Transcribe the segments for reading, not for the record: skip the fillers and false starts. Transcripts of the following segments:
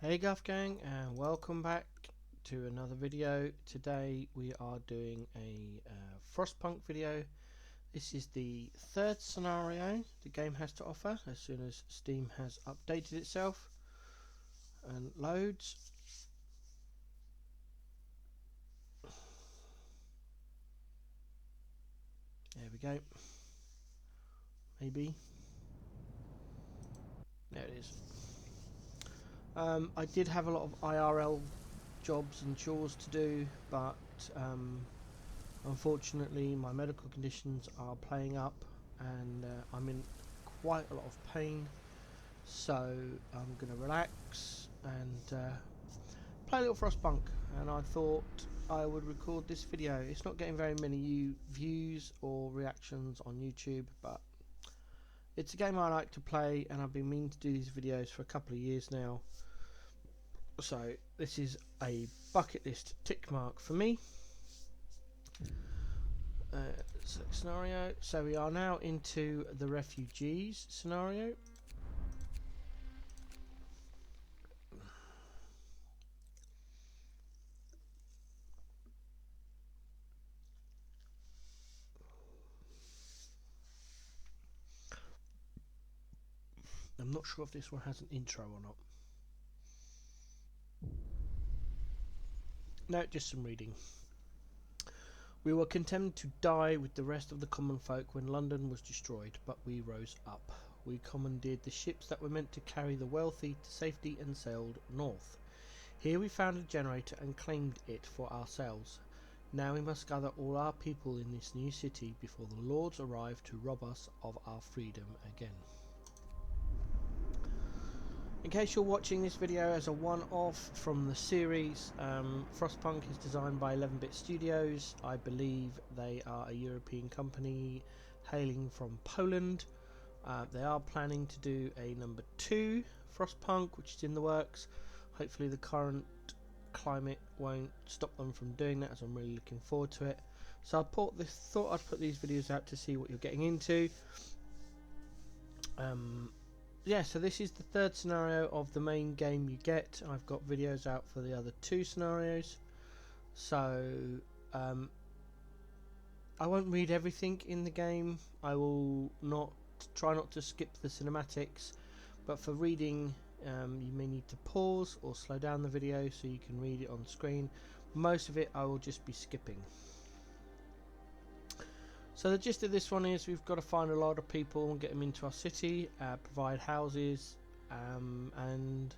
Hey Guff Gang, and welcome back to another video. Today we are doing a Frostpunk video. This is the third scenario the game has to offer as soon as Steam has updated itself and loads. There we go. Maybe. There it is. I did have a lot of IRL jobs and chores to do, but unfortunately my medical conditions are playing up and I'm in quite a lot of pain, so I'm going to relax and play a little Frostpunk. And I thought I would record this video. It's not getting very many views or reactions on YouTube, but it's a game I like to play and I've been meaning to do these videos for a couple of years now. So this is a bucket list tick mark for me. Select scenario. So we are now into the refugees scenario. I'm not sure if this one has an intro or not. No, just some reading. We were condemned to die with the rest of the common folk when London was destroyed, but we rose up. We commandeered the ships that were meant to carry the wealthy to safety and sailed north. Here we found a generator and claimed it for ourselves. Now we must gather all our people in this new city before the lords arrive to rob us of our freedom again. In case you're watching this video as a one-off from the series, Frostpunk is designed by 11-Bit Studios. I believe they are a European company hailing from Poland. They are planning to do a number 2 Frostpunk, which is in the works. Hopefully the current climate won't stop them from doing that, as I'm really looking forward to it. So I thought I'd put these videos out to see what you're getting into. Yeah, so this is the third scenario of the main game you get. I've got videos out for the other 2 scenarios, so I won't read everything in the game. I will try not to skip the cinematics, but for reading you may need to pause or slow down the video so you can read it on screen. Most of it I will just be skipping. So the gist of this one is we've got to find a lot of people and get them into our city, provide houses and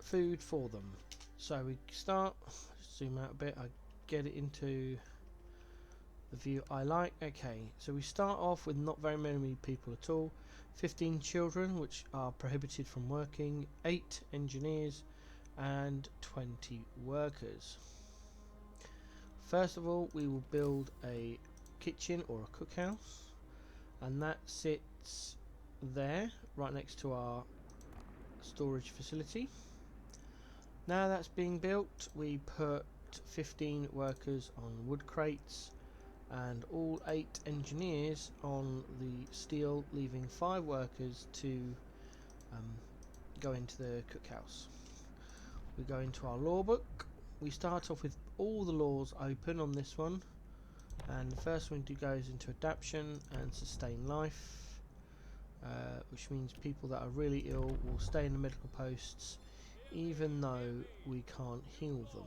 food for them. So we start, zoom out a bit, I get it into the view I like. Okay, so we start off with not very many people at all. 15 children which are prohibited from working, 8 engineers and 20 workers. First of all, we will build a kitchen or a cookhouse, and that sits there right next to our storage facility. Now that's being built, we put 15 workers on wood crates and all 8 engineers on the steel, leaving 5 workers to go into the cookhouse. We go into our law book. We start off with all the laws open on this one, and the first one goes into adaptation and sustain life, which means people that are really ill will stay in the medical posts even though we can't heal them.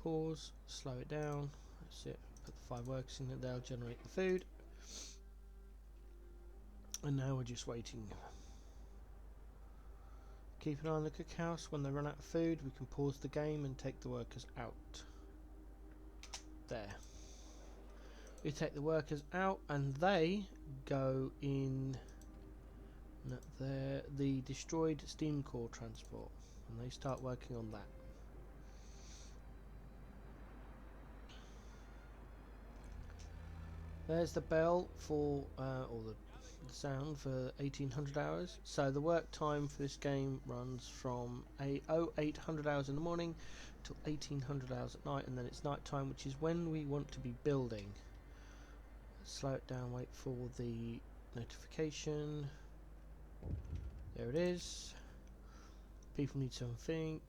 Pause, slow it down, that's it, put the 5 workers in it, they'll generate the food, and now we're just waiting. Keep an eye on the cookhouse. When they run out of food, we can pause the game and take the workers out. There. We take the workers out and they go in the destroyed steam core transport, and they start working on that. There's the bell for, or the sound for 1800 hours. So the work time for this game runs from 0800 hours in the morning till 1800 hours at night, and then it's night time, which is when we want to be building. Slow it down, wait for the notification. There it is. People need something,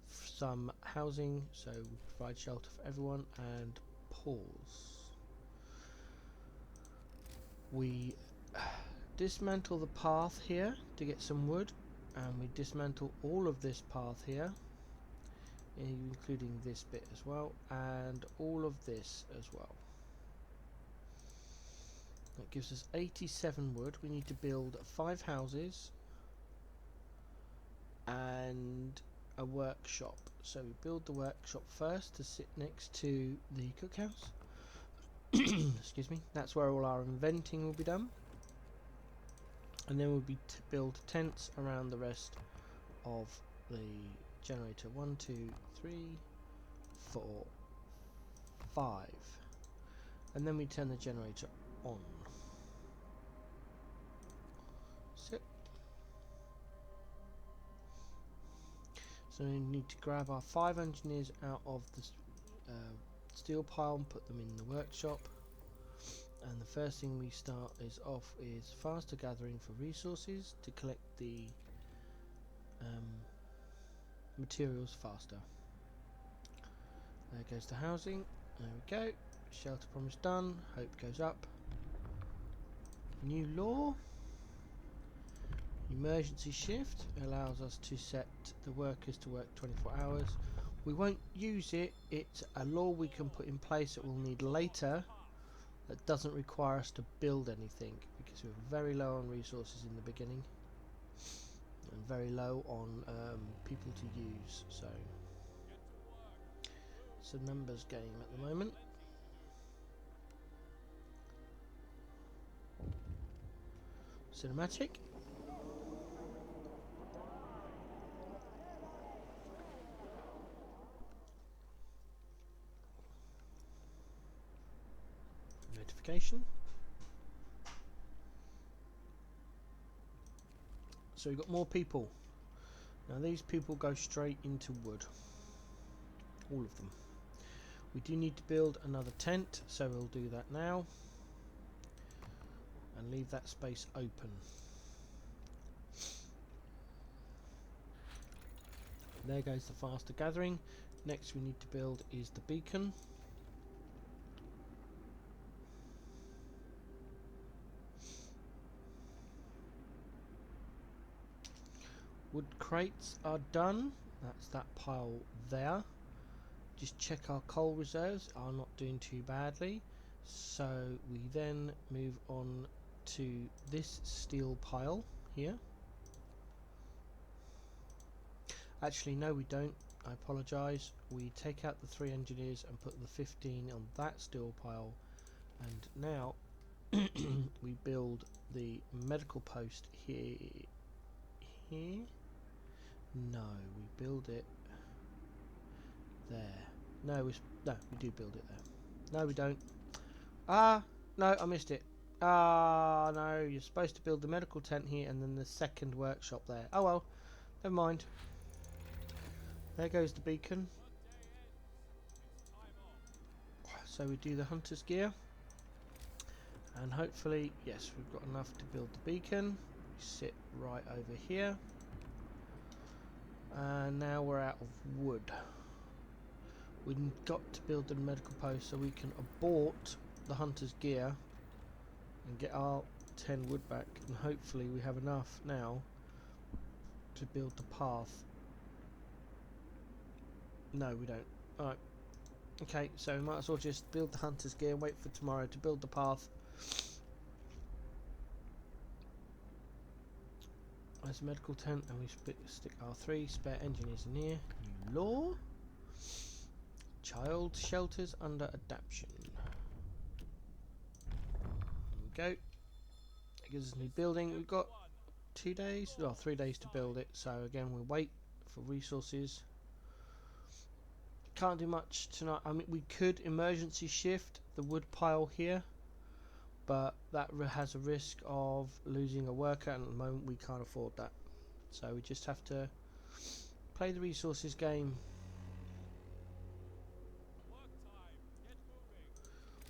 some housing, so we provide shelter for everyone, and pause. We dismantle the path here to get some wood, and we dismantle all of this path here, including this bit as well, and all of this as well. That gives us 87 wood. We need to build 5 houses and a workshop. So we build the workshop first to sit next to the cookhouse. Excuse me. That's where all our inventing will be done. And then we'll be to build tents around the rest of the generator. 1, 2, 3, 4, 5. And then we turn the generator on. Sit. So we need to grab our 5 engineers out of the steel pile and put them in the workshop. And the first thing we start off is faster gathering for resources to collect the materials faster. There goes the housing. There we go. Shelter promise done. Hope goes up. New law. Emergency shift allows us to set the workers to work 24 hours. We won't use it. It's a law we can put in place that we'll need later, that doesn't require us to build anything, because we're very low on resources in the beginning and very low on people to use. So it's a numbers game at the moment. Cinematic. Notification. So we've got more people. Now these people go straight into wood. All of them. We do need to build another tent, so we'll do that now. And leave that space open. There goes the faster gathering. Next we need to build is the beacon. Wood crates are done. That's that pile there. Just check our coal reserves are not doing too badly. So we then move on to this steel pile here. Actually no, we don't. I apologise. We take out the 3 engineers and put the 15 on that steel pile, and now we build the medical post here. No, we build it there. No, we do build it there. No, we don't. Ah, no, I missed it. Ah, no, you're supposed to build the medical tent here and then the second workshop there. Oh well, never mind. There goes the beacon. So we do the hunter's gear. And hopefully, yes, we've got enough to build the beacon. We sit right over here. And now we're out of wood. We've got to build the medical post so we can abort the hunter's gear and get our 10 wood back, and hopefully we have enough now to build the path. No, we don't. Alright. Okay, so we might as well just build the hunter's gear and wait for tomorrow to build the path. There's a medical tent, and we stick our 3 spare engineers in here. New law. Child shelters under adaptation. There we go. It gives us a new building. We've got 2 days, well 3 days to build it. So again, we'll wait for resources. Can't do much tonight. I mean, we could emergency shift the wood pile here, but that has a risk of losing a worker, and at the moment we can't afford that. So we just have to play the resources game.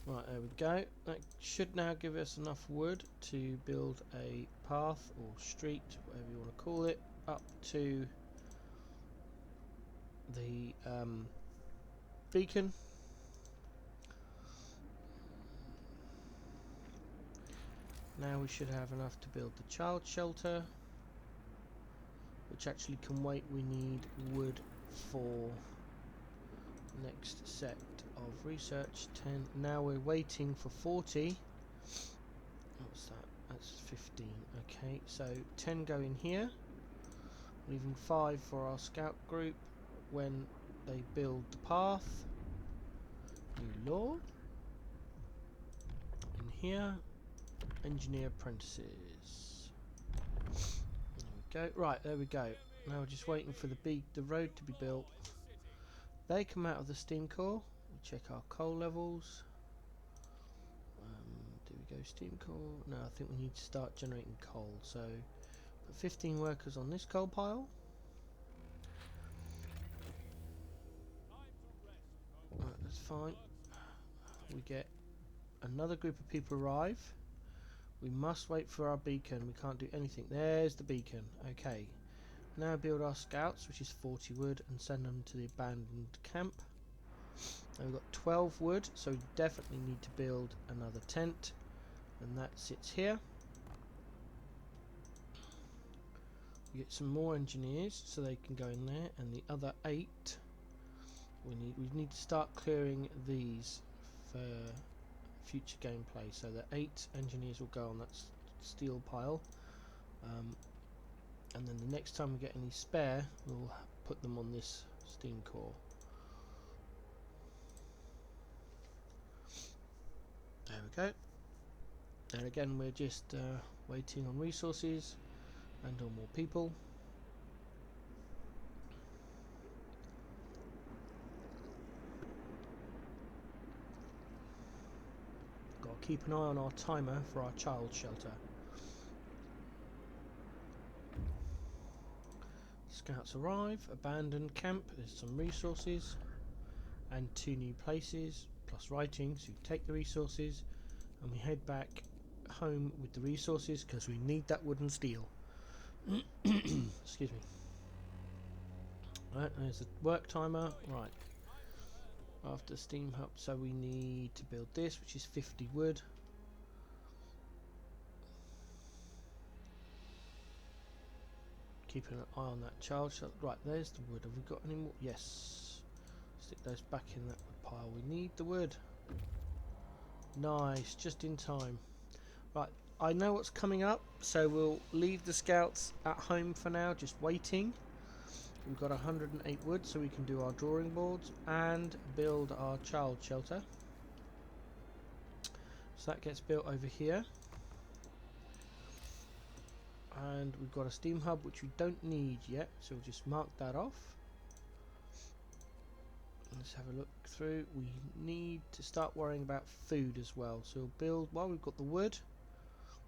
Right, there we go. That should now give us enough wood to build a path or street, whatever you want to call it, up to the beacon. Now we should have enough to build the child shelter, which actually can wait. We need wood for next set of research. 10. Now we're waiting for 40. What's that? That's 15. Okay, so 10 go in here, leaving 5 for our scout group when they build the path. New law. In here, engineer apprentices. There we go. Right, there we go. Now we're just waiting for the road to be built. They come out of the steam core. We check our coal levels. Do we go steam core? No, I think we need to start generating coal. So put 15 workers on this coal pile. Right, that's fine. We get another group of people arrive. We must wait for our beacon. We can't do anything. There's the beacon. Okay. Now build our scouts, which is 40 wood, and send them to the abandoned camp. Now we've got 12 wood, so we definitely need to build another tent, and that sits here. We get some more engineers so they can go in there, and the other 8 we need to start clearing these for future gameplay. So the 8 engineers will go on that steel pile. And then the next time we get any spare, we'll put them on this steam core. There we go. And again, we're just waiting on resources and on more people. Got to keep an eye on our timer for our child shelter. Scouts arrive, abandoned camp, there's some resources and 2 new places plus writing, so you take the resources and we head back home with the resources because we need that wood and steel. Excuse me. Right, there's the work timer. Right, after steam hub, so we need to build this, which is 50 wood. Keeping an eye on that child shelter. Right, there's the wood. Have we got any more? Yes. Stick those back in that wood pile. We need the wood. Nice, just in time. Right, I know what's coming up, so we'll leave the scouts at home for now, just waiting. We've got 108 wood, so we can do our drawing boards and build our child shelter. So that gets built over here. And we've got a steam hub which we don't need yet, so we'll just mark that off. Let's have a look through. We need to start worrying about food as well, so we'll build, while we've got the wood,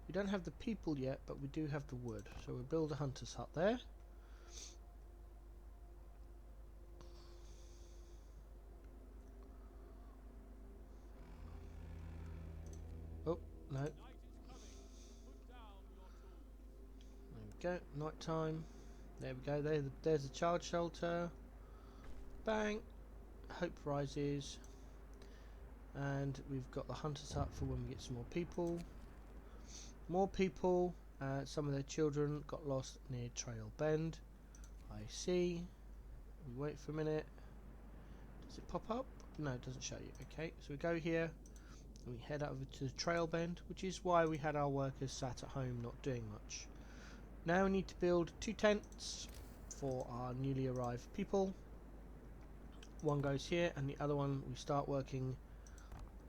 we don't have the people yet, but we do have the wood, so we'll build a hunter's hut there. Oh, no. There we go, night time. There we go, there's the child shelter. Bang! Hope rises. And we've got the hunter's hut for when we get some more people. More people. Some of their children got lost near Trail Bend. I see. We wait for a minute. Does it pop up? No, it doesn't show you. Okay, so we go here and we head over to the Trail Bend, which is why we had our workers sat at home not doing much. Now we need to build 2 tents for our newly arrived people. One goes here and the other one we start working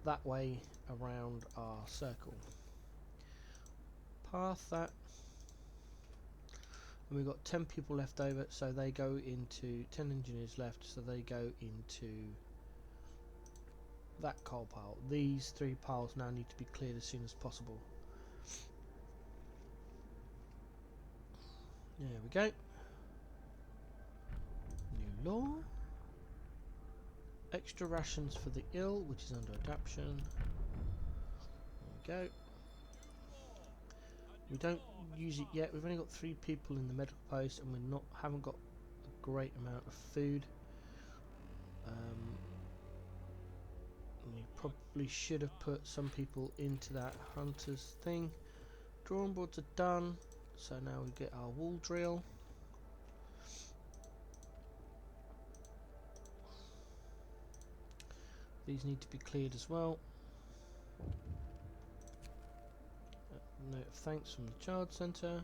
that way around our circle. Path that, and we've got 10 people left over, so they go into 10 engineers left, so they go into that coal pile. These 3 piles now need to be cleared as soon as possible. There we go. New law. Extra rations for the ill, which is under adaptation. There we go. We don't use it yet. We've only got 3 people in the medical post, and haven't got a great amount of food. We probably should have put some people into that hunters thing. Drawing boards are done, so now we get our wall drill. These need to be cleared as well. Note of thanks from the child centre.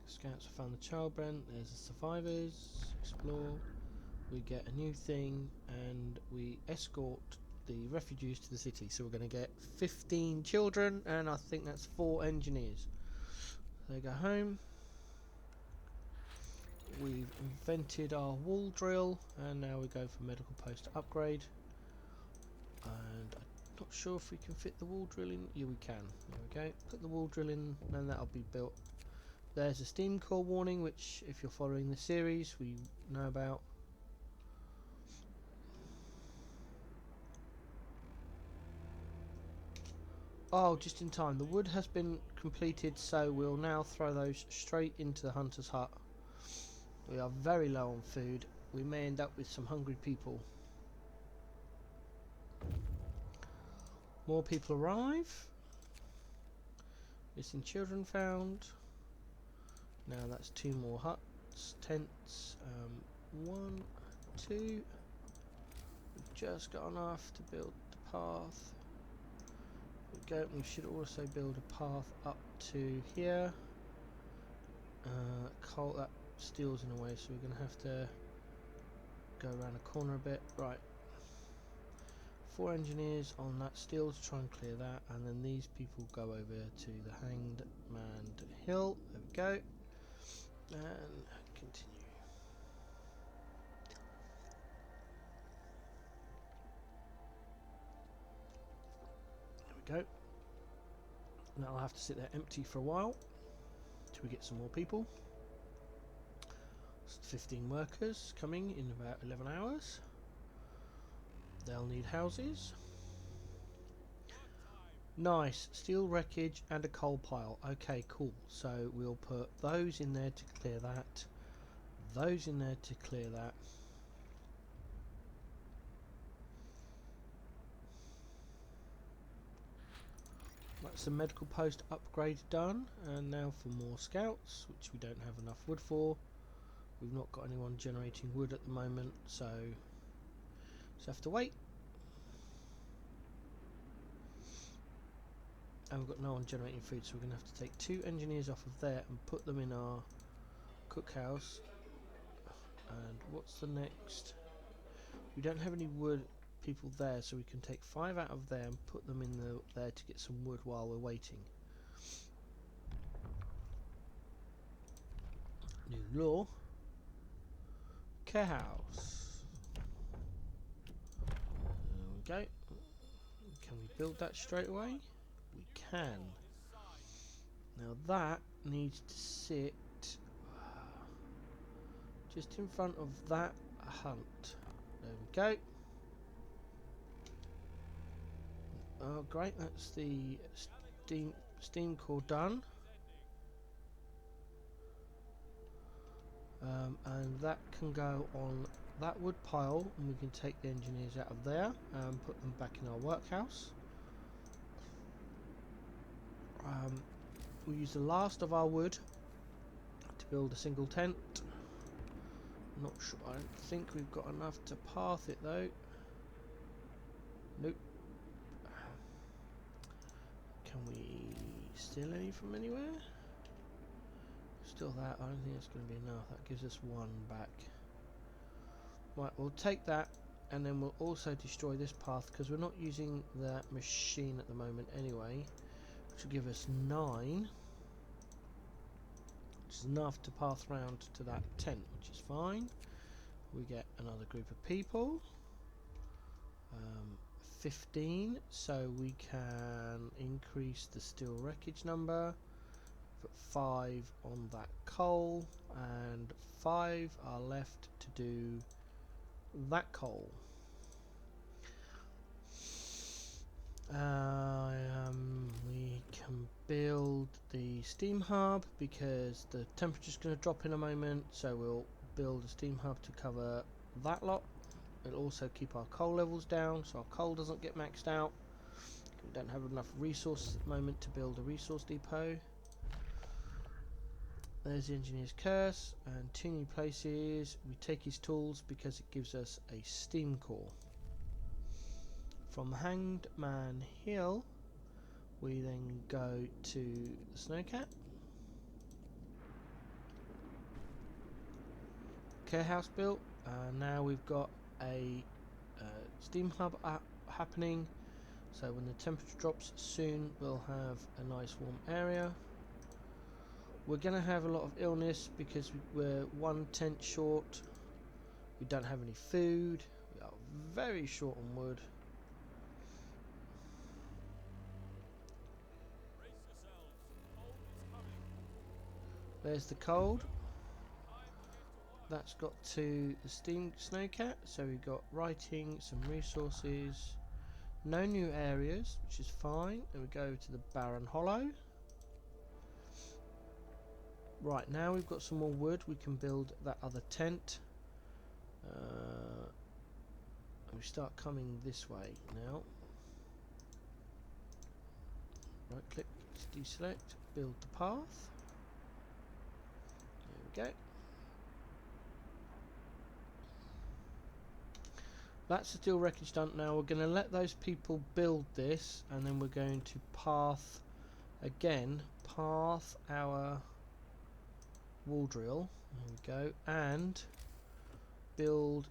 Scouts have found the child brand. There's the survivors. Explore. We get a new thing and we escort the refugees to the city. So we're going to get 15 children and I think that's 4 engineers. They go home. We've invented our wall drill and now we go for medical post upgrade. And I'm not sure if we can fit the wall drill in. Yeah, we can. There we go. Put the wall drill in and that'll be built. There's a steam core warning, which if you're following the series we know about. Oh, just in time. The wood has been completed, so we'll now throw those straight into the hunter's hut. We are very low on food. We may end up with some hungry people. More people arrive. Missing children found. Now that's 2 more huts, tents. 1, 2. We've just got enough to build the path. We should also build a path up to here. Coal, that steel's in the way, so we're going to have to go around the corner a bit. Right. 4 engineers on that steel to try and clear that, and then these people go over to the Hanged Man Hill. There we go. And continue. There we go. That'll have to sit there empty for a while till we get some more people. 15 workers coming in about 11 hours. They'll need houses. Nice, steel wreckage and a coal pile. Okay, cool. So we'll put those in there to clear that. Those in there to clear that. That's the medical post upgrade done, and now for more scouts, which we don't have enough wood for. We've not got anyone generating wood at the moment, so just have to wait. And we've got no one generating food, so we're going to have to take 2 engineers off of there and put them in our cookhouse. And what's the next? We don't have any wood people there, so we can take 5 out of there and put them in there to get some wood while we're waiting. New law. Care house. There we go. Can we build that straight away? We can. Now that needs to sit just in front of that hunt. There we go. Oh great, that's the steam core done. And that can go on that wood pile, and we can take the engineers out of there and put them back in our workhouse. We use the last of our wood to build a single tent. Not sure, I don't think we've got enough to path it though. Nope. Can we steal any from anywhere? Still that, I don't think it's going to be enough. That gives us 1 back. Right, we'll take that and then we'll also destroy this path because we're not using that machine at the moment anyway, which will give us 9, which is enough to path round to that tent, which is fine. We get another group of people, 15, so we can increase the steel wreckage number. Put 5 on that coal, and 5 are left to do that coal. We can build the steam hub because the temperature's going to drop in a moment, so we'll build a steam hub to cover that lot. It'll also keep our coal levels down so our coal doesn't get maxed out. We don't have enough resources at the moment to build a resource depot. There's the engineer's curse, and 2 new places. We take his tools because it gives us a steam core. From Hanged Man Hill we then go to the Snowcat. Care house built. Now we've got a steam hub happening, so when the temperature drops soon we'll have a nice warm area. We're going to have a lot of illness because we're 1 tent short. We don't have any food. We are very short on wood. There's the cold. That's got to the steam snowcat, so we've got writing, some resources, no new areas, which is fine. And we go to the Barren Hollow. Right, now we've got some more wood, we can build that other tent. And we start coming this way now. Right click, deselect, build the path. There we go. That's the steel wreckage dump. Now we're going to let those people build this, and then we're going to path our wall drill. There we go, and build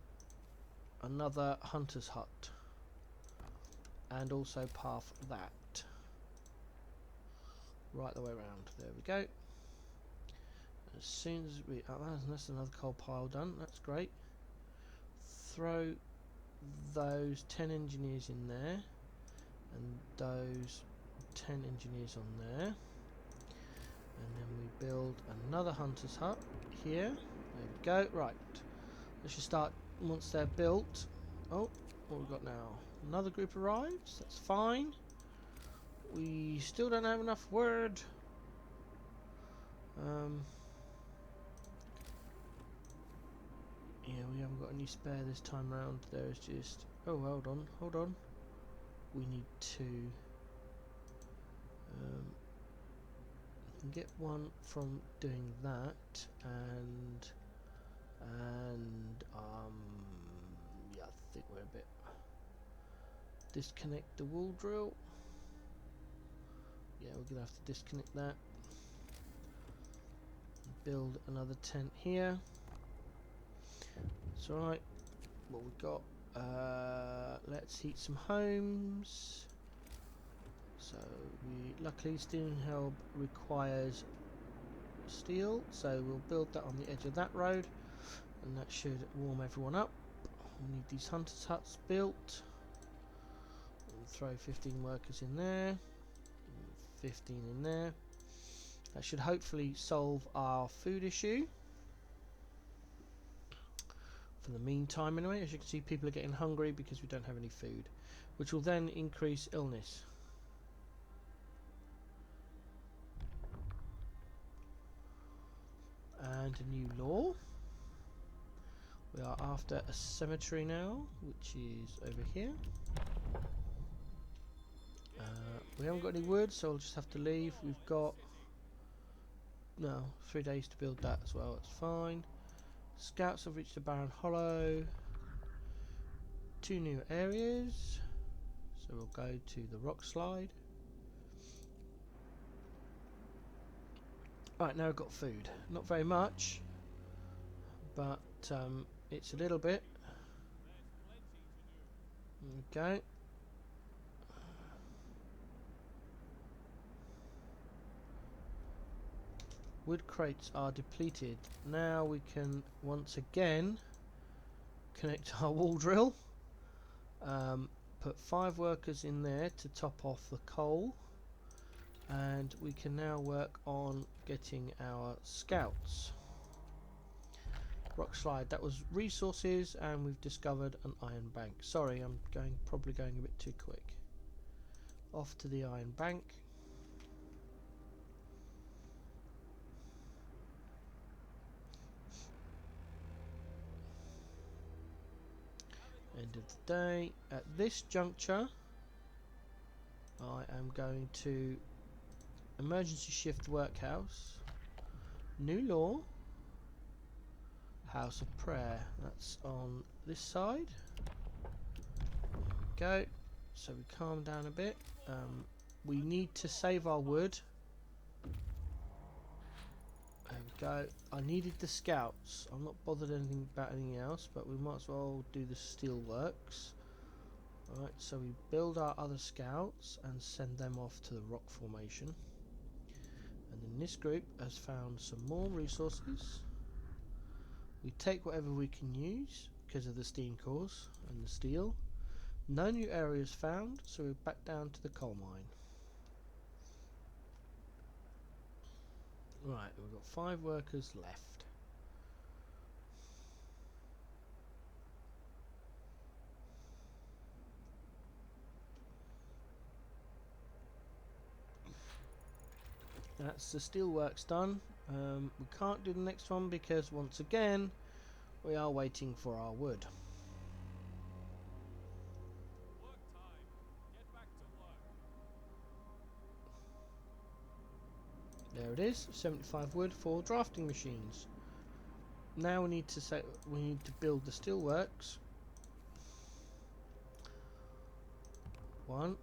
another hunter's hut, and also path that right the way around. There we go. As soon as we that's another coal pile done. That's great. Throw those 10 engineers in there, and those 10 engineers on there, and then we build another hunter's hut here. There we go. Right, let's just start once they're built. Oh, what we've got now? Another group arrives. That's fine. We still don't have enough wood. Yeah, we haven't got any spare this time round. There's just... oh, hold on. We need to... we can get one from doing that, and yeah, I think we're a bit... disconnect the wool drill. Yeah, we're gonna have to disconnect that. Build another tent here. That's alright. What we've got, let's heat some homes. So we luckily steam hub requires steel, so we'll build that on the edge of that road, and that should warm everyone up. We need these hunters huts built. We'll throw 15 workers in there, 15 in there. That should hopefully solve our food issue. For the meantime anyway, as you can see, people are getting hungry because we don't have any food, which will then increase illness. And a new law. We are after a cemetery now, which is over here. We haven't got any wood, so I'll just have to leave. We've got 3 days to build that as well. It's fine. Scouts have reached the Barren Hollow. 2 new areas. So we'll go to the rock slide. Right, now we've got food. Not very much, but it's a little bit. Okay. Wood crates are depleted. Now we can once again connect our wall drill. Put 5 workers in there to top off the coal, and we can now work on getting our scouts. Rock slide, that was resources, and we've discovered an iron bank. Sorry, I'm probably going a bit too quick. Off to the iron bank. end of the day. At this juncture, I am going to emergency shift workhouse, new law, house of prayer. That's on this side. There we go. So we calm down a bit. We need to save our wood. There we go. I needed the scouts. I'm not bothered anything about anything else, but we might as well do the steelworks. Alright, so we build our other scouts and send them off to the rock formation. And then this group has found some more resources. We take whatever we can use because of the steam cores and the steel. No new areas found, so we're back down to the coal mine. Right, we've got 5 workers left. That's the steelworks done. We can't do the next one because once again we are waiting for our wood. There it is, 75 wood for drafting machines. Now we need to build the steelworks. 1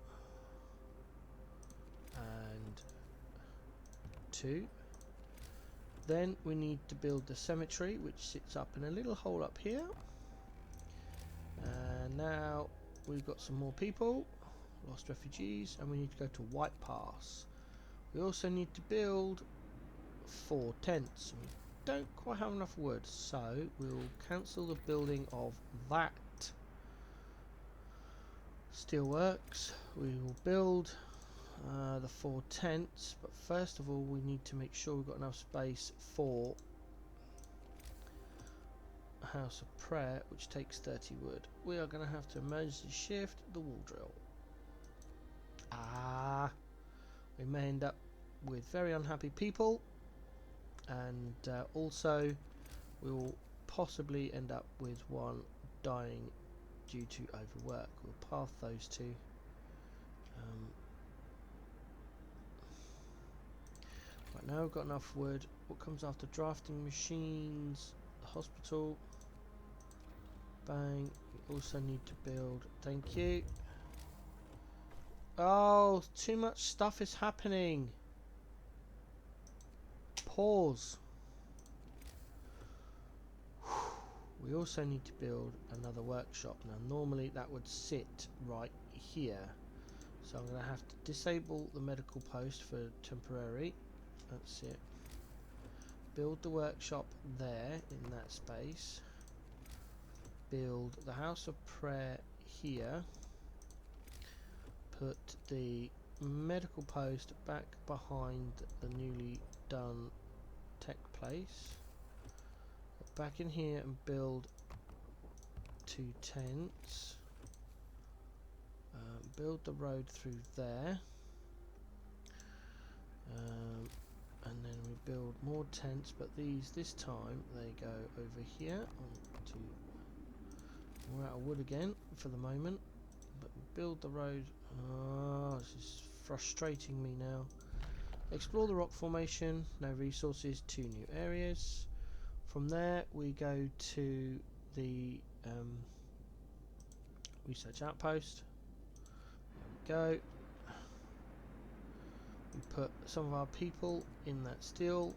and 2. Then we need to build the cemetery, which sits up in a little hole up here. And now we've got some more people, lost refugees, and we need to go to White Pass. We also need to build 4 tents. We don't quite have enough wood, so we'll cancel the building of that steelworks. We will build the 4 tents, but first of all we need to make sure we've got enough space for a house of prayer, which takes 30 wood. We are going to have to emergency shift the wall drill. We may end up with very unhappy people, and also we will possibly end up with one dying due to overwork. We'll path those two. Right, now we've got enough wood. What comes after drafting machines? The hospital. Bang. We also need to build. Thank you. Oh, too much stuff is happening. Pause. We also need to build another workshop. Now normally that would sit right here, so I'm going to have to disable the medical post for temporary. That's it. Build the workshop there in that space. Build the house of prayer here. Put the medical post back behind the newly done tech place. Go back in here and build 2 tents. Build the road through there. And then we build more tents, but this time they go over here. We're out of wood again for the moment, but we build the road. Oh, this is frustrating me now. Explore the rock formation, no resources, 2 new areas. From there we go to the research outpost. There we go. We put some of our people in that steel.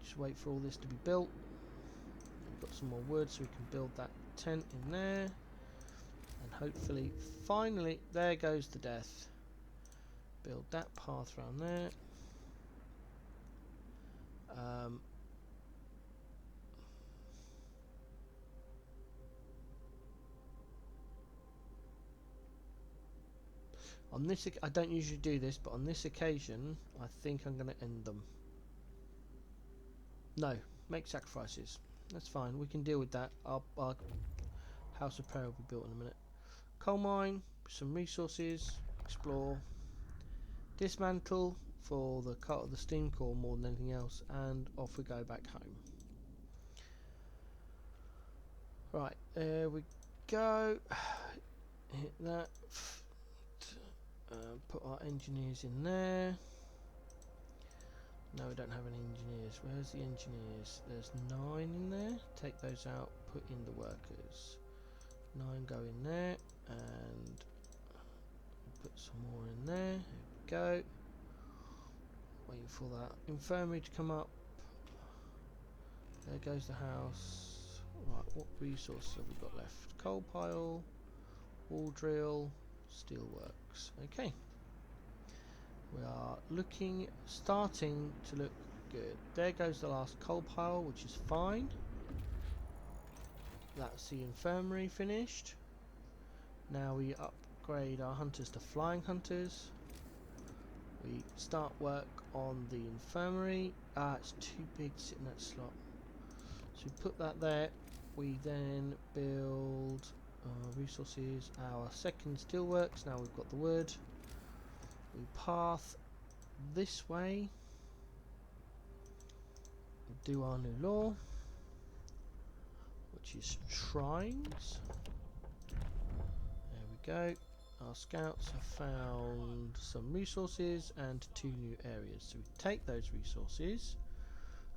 Just wait for all this to be built. We've got some more wood so we can build that tent in there. And hopefully, finally, there goes the death. Build that path around there. On this, I don't usually do this, but on this occasion, I think I'm going to end them. No, make sacrifices. That's fine. We can deal with that. Our house of prayer will be built in a minute. Coal mine, some resources, explore, dismantle for the steam core more than anything else, and off we go back home. Right, there we go. Hit that. Put our engineers in there. No, we don't have any engineers. Where's the engineers? There's 9 in there. Take those out, put in the workers. 9 go in there, and put some more in there. Here we go. Waiting for that infirmary to come up. There goes the house. Right, what resources have we got left? Coal pile, wall drill, steelworks. Okay. We are starting to look good. There goes the last coal pile, which is fine. That's the infirmary finished. Now we upgrade our hunters to flying hunters. We start work on the infirmary. It's too big to sit in that slot. So we put that there. We then build resources. Our second steelworks. Now we've got the wood. We path this way. Do our new law, which is shrines. There we go. Our scouts have found some resources and 2 new areas. So we take those resources,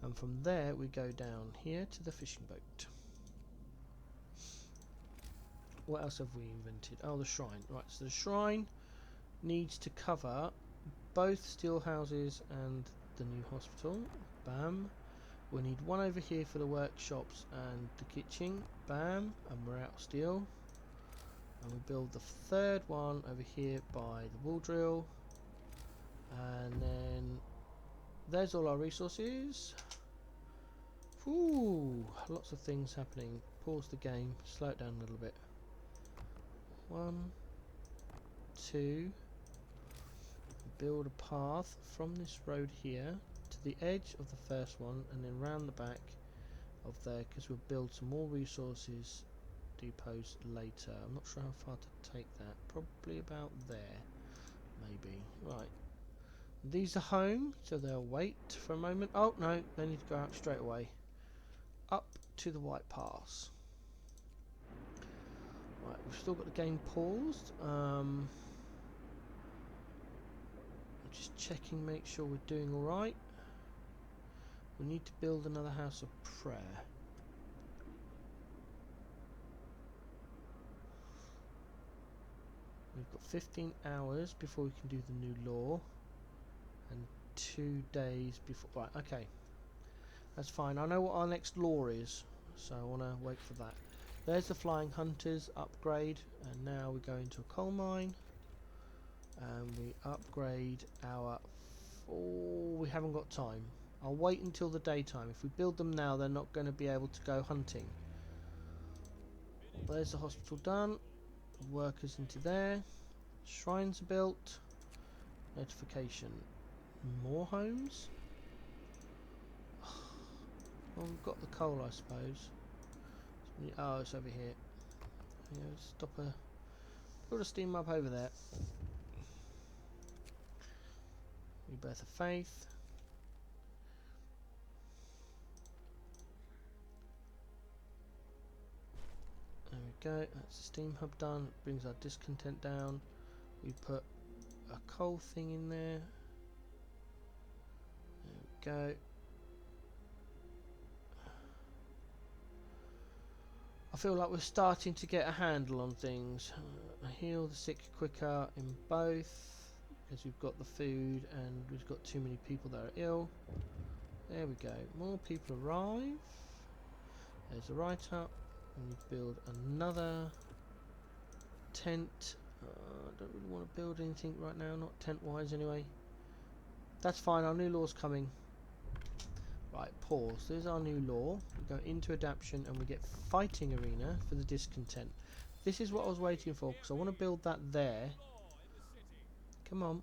and from there we go down here to the fishing boat. What else have we invented? Oh, the shrine. Right, so the shrine needs to cover both steel houses and the new hospital. Bam. We need one over here for the workshops and the kitchen. Bam. And we're out of steel. And we build the third one over here by the wall drill. And then there's all our resources. Ooh, lots of things happening. Pause the game, slow it down a little bit. 1, 2. Build a path from this road here to the edge of the first one, and then round the back of there, because we'll build some more resources depots later. I'm not sure how far to take that. Probably about there, maybe. Right. These are home, so they'll wait for a moment. Oh no, they need to go out straight away. Up to the White Pass. Right, we've still got the game paused. Just checking, make sure we're doing alright. We need to build another house of prayer. We've got 15 hours before we can do the new law, and 2 days before. Right, okay, that's fine. I know what our next law is, so I want to wait for that. There's the flying hunters upgrade, and now we go into a coal mine. And we upgrade our... Oh, we haven't got time. I'll wait until the daytime. If we build them now, they're not going to be able to go hunting. There's the hospital done. Workers into there. Shrines are built. Notification. More homes? Well, we've got the coal, I suppose. Oh, it's over here. Yeah, stop a... Build a steam up over there. Rebirth of Faith. There we go. That's the steam hub done. It brings our discontent down. We put a coal thing in there. There we go. I feel like we're starting to get a handle on things. Heal the sick quicker in both, because we've got the food and we've got too many people that are ill. There we go. More people arrive. There's a write-up. We need to build another tent. I don't really want to build anything right now, not tent-wise anyway. That's fine, our new law's coming. Right, pause. There's our new law. We go into adaption and we get fighting arena for the discontent. This is what I was waiting for, because I want to build that there. Come on.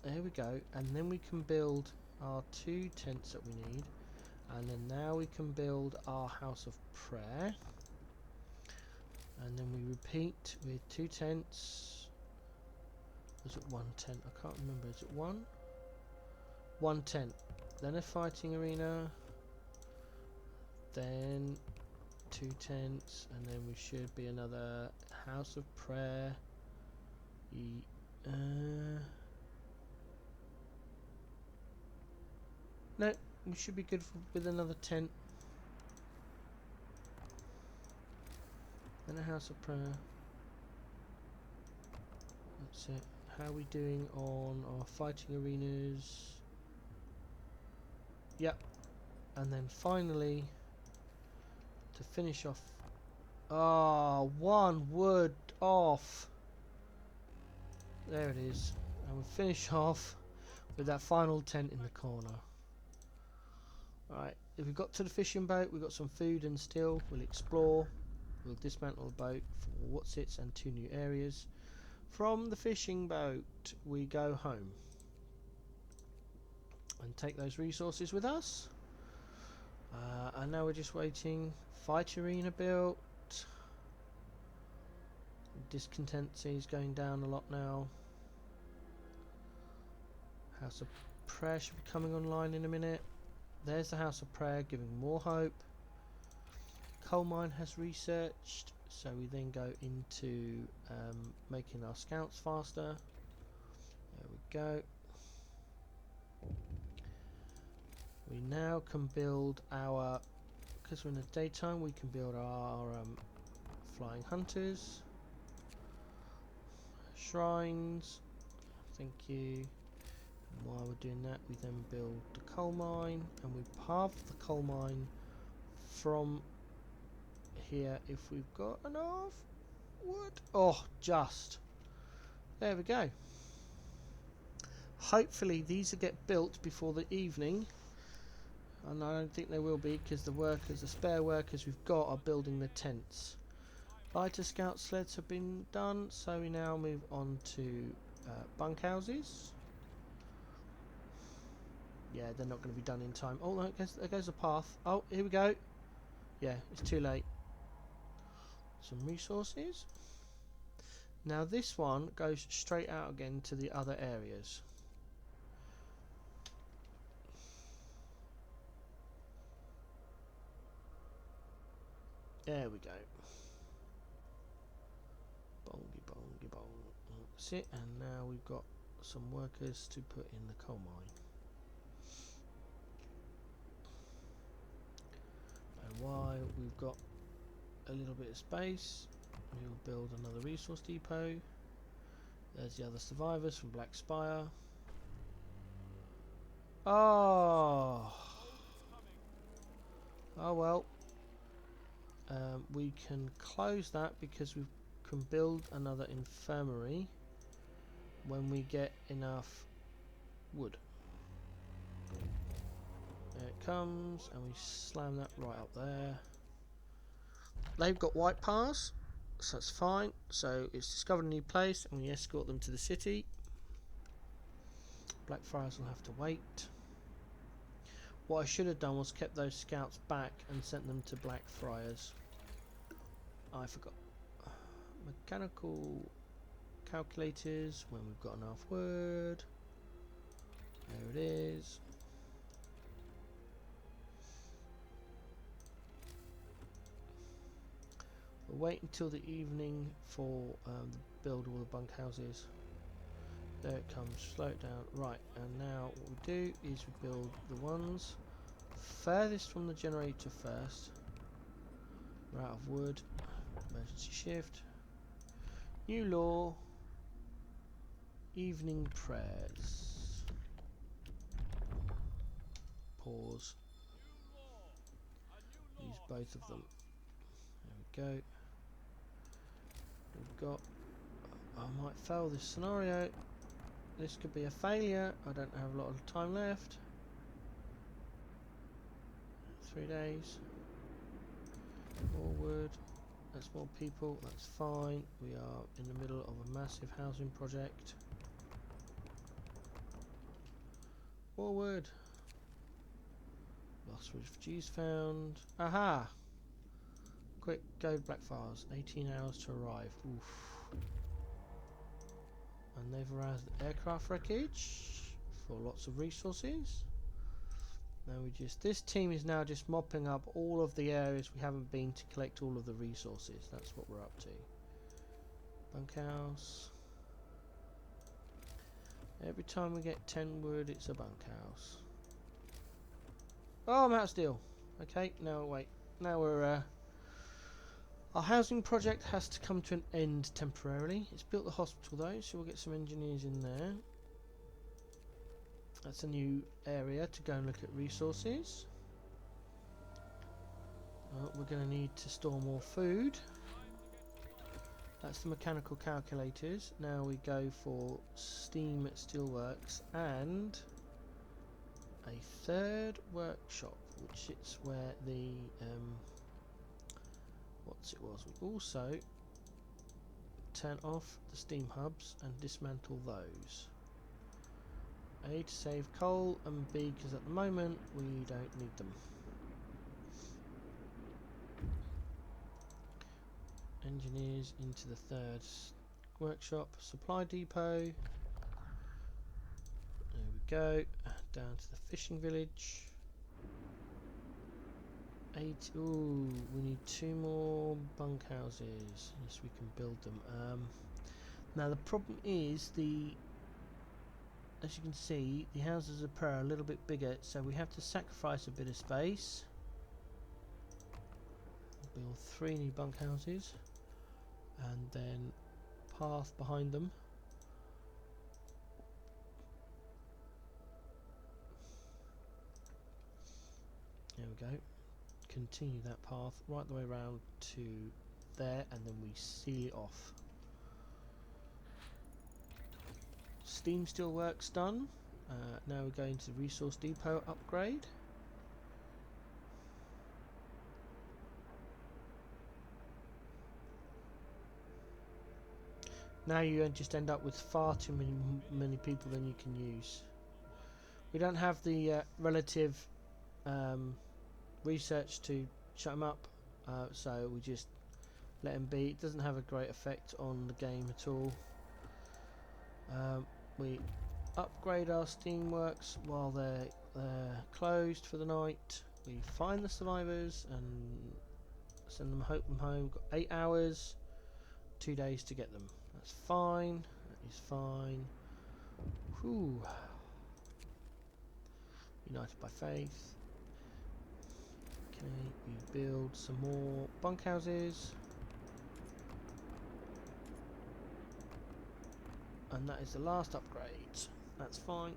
There we go. And then we can build our 2 tents that we need. And then now we can build our house of prayer. And then we repeat with 2 tents. Was it 1 tent? I can't remember. Is it 1? 1 tent. Then a fighting arena. Then 2 tents, and then we should be another house of prayer. No, we should be good with another tent. And a house of prayer. That's it. How are we doing on our fighting arenas? Yep. And then finally, to finish off... Ah, 1 wood off. There it is. And we'll finish off with that final tent in the corner. Right, if we got to the fishing boat, we've got some food and steel. We'll explore. We'll dismantle the boat for whatsits and 2 new areas. From the fishing boat, we go home and take those resources with us. And now we're just waiting. Fight arena built. Discontency is going down a lot now. House of Prayer should be coming online in a minute. There's the House of Prayer, giving more hope. Coal mine has researched, so we then go into making our scouts faster. There we go. We now can build our, because we're in the daytime, we can build our flying hunters, shrines. Thank you. And while we're doing that, we then build the coal mine, and we path the coal mine from here if we've got enough wood. Oh, just there we go. Hopefully these will get built before the evening, and I don't think they will be, because the workers, the spare workers we've got, are building the tents. Lighter scout sleds have been done, so we now move on to bunkhouses. Yeah, they're not going to be done in time. Oh, no, there goes the path. Oh, here we go. Yeah, it's too late. Some resources. Now this one goes straight out again to the other areas. There we go. Bongy, bongy, bong. That's it. And now we've got some workers to put in the coal mine. And while we've got a little bit of space, we'll build another resource depot. There's the other survivors from Black Spire. Oh well. We can close that because we can build another infirmary when we get enough wood. There it comes, and we slam that right up there. They've got white pass, so that's fine. So it's discovered a new place, and we escort them to the city. Blackfriars will have to wait. What I should have done was kept those scouts back and sent them to Blackfriars. I forgot. Mechanical calculators when we've got enough wood. There it is. We'll wait until the evening for the build all the bunkhouses. There it comes. Slow it down. Right, and now what we do is we build the ones furthest from the generator first. We're out of wood. Emergency shift. New law. Evening prayers. Pause. Use both of them. There we go. We've got... I might fail this scenario. This could be a failure. I don't have a lot of time left. 3 days. More wood. That's more people. That's fine. We are in the middle of a massive housing project. More wood. Lost refugees found. Aha! Quick, go Blackfriars. 18 hours to arrive. Oof. And they've aroused the aircraft wreckage for lots of resources. Now this team is now just mopping up all of the areas we haven't been to collect all of the resources. That's what we're up to. Bunkhouse. Every time we get 10 wood, it's a bunkhouse. Oh, I'm out of steel. Okay, now wait. Now we're our housing project has to come to an end temporarily. It's built the hospital though, so we'll get some engineers in there. That's a new area to go and look at resources. We're going to need to store more food. That's the mechanical calculators. Now we go for steam steelworks and a third workshop, which is where the we also turn off the steam hubs and dismantle those. A, to save coal, and B, because at the moment we don't need them. Engineers into the third workshop, supply depot. There we go. Down to the fishing village. 8. Ooh, we need 2 more bunkhouses. Yes, we can build them. Now the problem is as you can see, the houses are a little bit bigger, so we have to sacrifice a bit of space. Build 3 new bunkhouses, and then path behind them. There we go. Continue that path right the way around to there, and then we seal it off. Steam steelworks done. Now we're going to the resource depot upgrade. Now you just end up with far too many people than you can use. We don't have the relative research to shut them up, so we just let them be. It doesn't have a great effect on the game at all. We upgrade our steamworks while they're closed for the night. We find the survivors and send them home. We've got 8 hours, 2 days to get them. That's fine. That is fine. Whew. United by faith. Okay, we build some more bunkhouses. And that is the last upgrade. That's fine.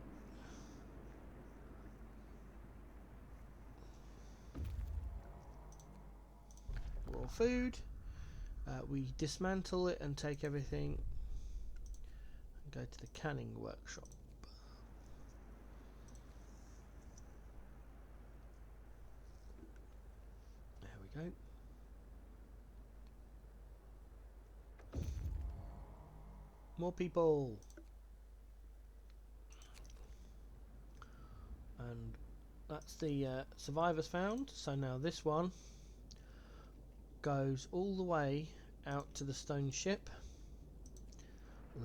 Raw food. We dismantle it and take everything and go to the canning workshop. There we go. More people. And that's the survivors found. So now this one goes all the way out to the stone ship.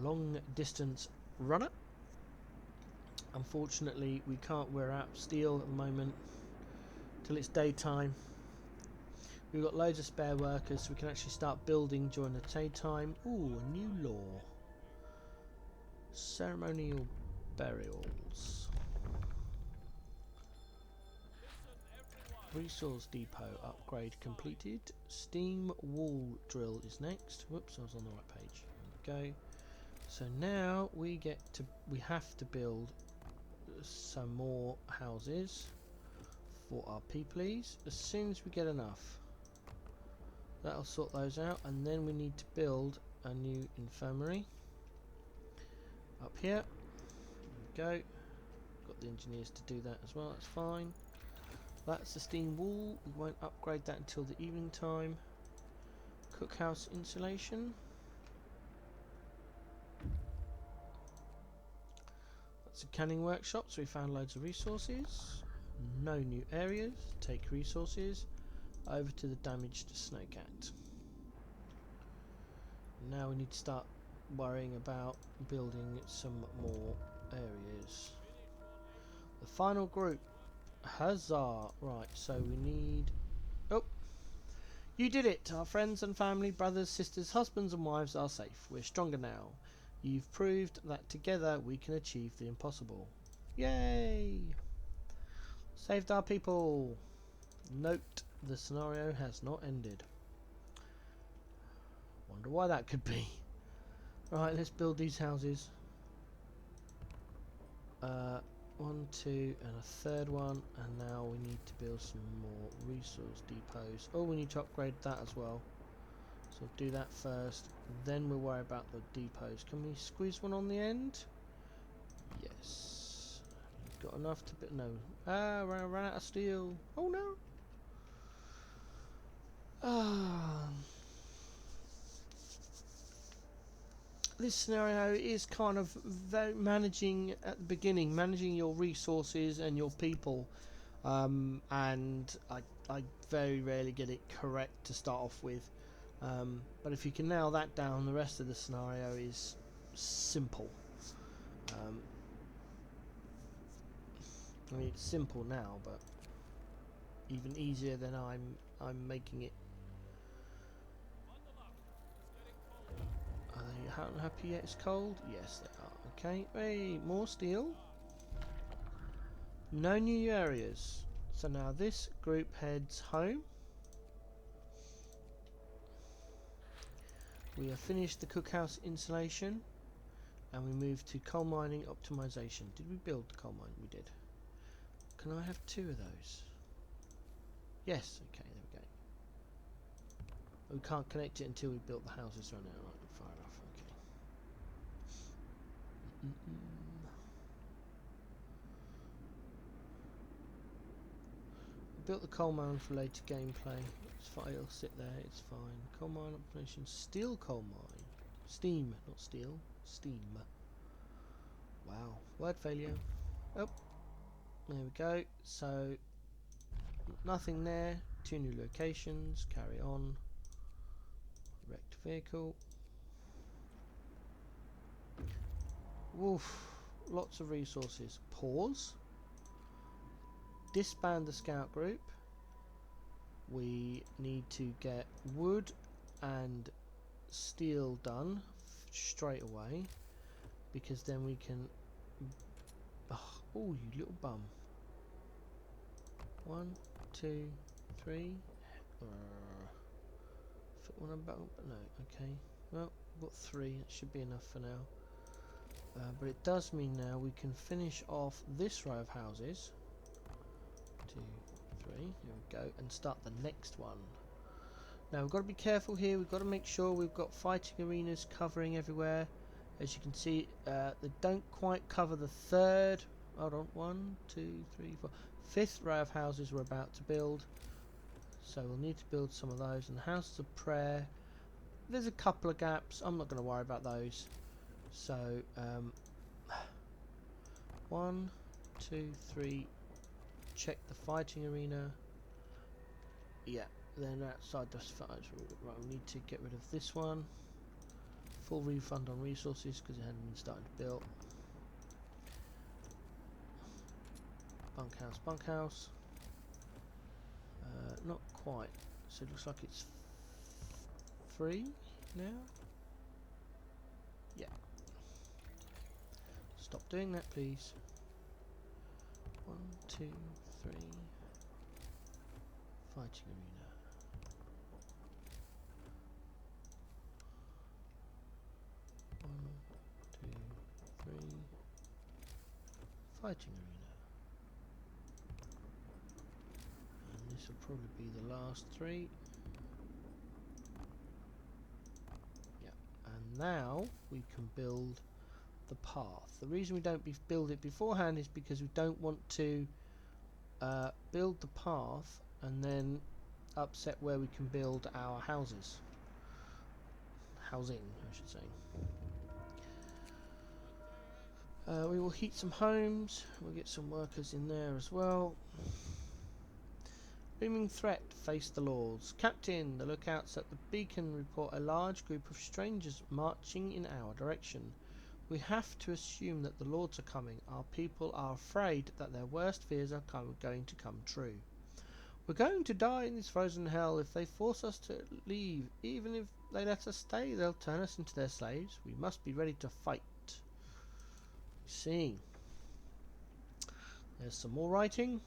Long distance runner. Unfortunately we can't wear out steel at the moment till it's daytime. We've got loads of spare workers, so we can actually start building during the daytime. Ooh, a new law. Ceremonial burials. Resource depot upgrade completed. Steam wall drill is next. Whoops, I was on the right page. There we go. So now we have to build some more houses for our peoplies as soon as we get enough. That'll sort those out, and then we need to build a new infirmary up here. There we go. Got the engineers to do that as well, that's fine. That's the steam wall. We won't upgrade that until the evening time. Cookhouse insulation. That's a canning workshop, so we found loads of resources. No new areas. Take resources over to the damaged snowcat. Now we need to start worrying about building some more areas. The final group Huzzah! Right, so we need... Oh! You did it! Our friends and family, brothers, sisters, husbands and wives are safe. We're stronger now. You've proved that together we can achieve the impossible. Yay! Saved our people! Note, the scenario has not ended. Wonder why that could be. Right, let's build these houses. 1, 2 and a third one, and now we need to build some more resource depots. Oh, we need to upgrade that as well, so do that first, then we'll worry about the depots. Can we squeeze one on the end? Yes. Got enough to no. Ran out of steel. Oh no. This scenario is kind of very managing at the beginning, managing your resources and your people, and I very rarely get it correct to start off with, but if you can nail that down, the rest of the scenario is simple. I mean, it's simple now, but even easier than I'm making it. Are they happy yet? It's cold? Yes, they are. Okay. Hey, more steel. No new areas. So now this group heads home. We have finished the cookhouse installation, and we move to coal mining optimization. Did we build the coal mine? We did. Can I have 2 of those? Yes. Okay, there we go. We can't connect it until we built the houses right now. Right, far enough. Okay. Built the coal mine for later gameplay. It's fine, it'll sit there, it's fine. Coal mine operation, steel coal mine. Steam, not steel, steam. Wow, word failure. Oh, there we go. So, nothing there. 2 new locations, carry on. Wrecked vehicle. Woof, lots of resources. Pause. Disband the scout group. We need to get wood and steel done straight away, because then we can... Oh, you little bum. 1, 2, 3. Fit one about, no, okay. Well, we've got 3, that should be enough for now. But it does mean now we can finish off this row of houses. 2, 3, here we go, and start the next one. Now we've got to be careful here. We've got to make sure we've got fighting arenas covering everywhere. As you can see, they don't quite cover the 3rd. Hold on, 1, 2, 3, 4, 5th row of houses we're about to build. So we'll need to build some of those. And the houses of prayer, there's a couple of gaps. I'm not going to worry about those. So 1, 2, 3. Check the fighting arena. Yeah, then outside the right, we need to get rid of this one. Full refund on resources because it hadn't been started to build. Bunkhouse, bunkhouse. Not quite. So it looks like it's free now. Yeah. Stop doing that, please. 1, 2, 3. Fighting arena. 1, 2, 3. Fighting arena. And this will probably be the last 3. Yeah. And now we can build the path. The reason we don't build it beforehand is because we don't want to build the path and then upset where we can build our houses. Housing, I should say. We will heat some homes. We'll get some workers in there as well. Looming threat, face the laws. Captain, the lookouts at the beacon report a large group of strangers marching in our direction. We have to assume that the lords are coming. Our people are afraid that their worst fears are going to come true. We're going to die in this frozen hell if they force us to leave. Even if they let us stay, they'll turn us into their slaves. We must be ready to fight. See. There's some more writing.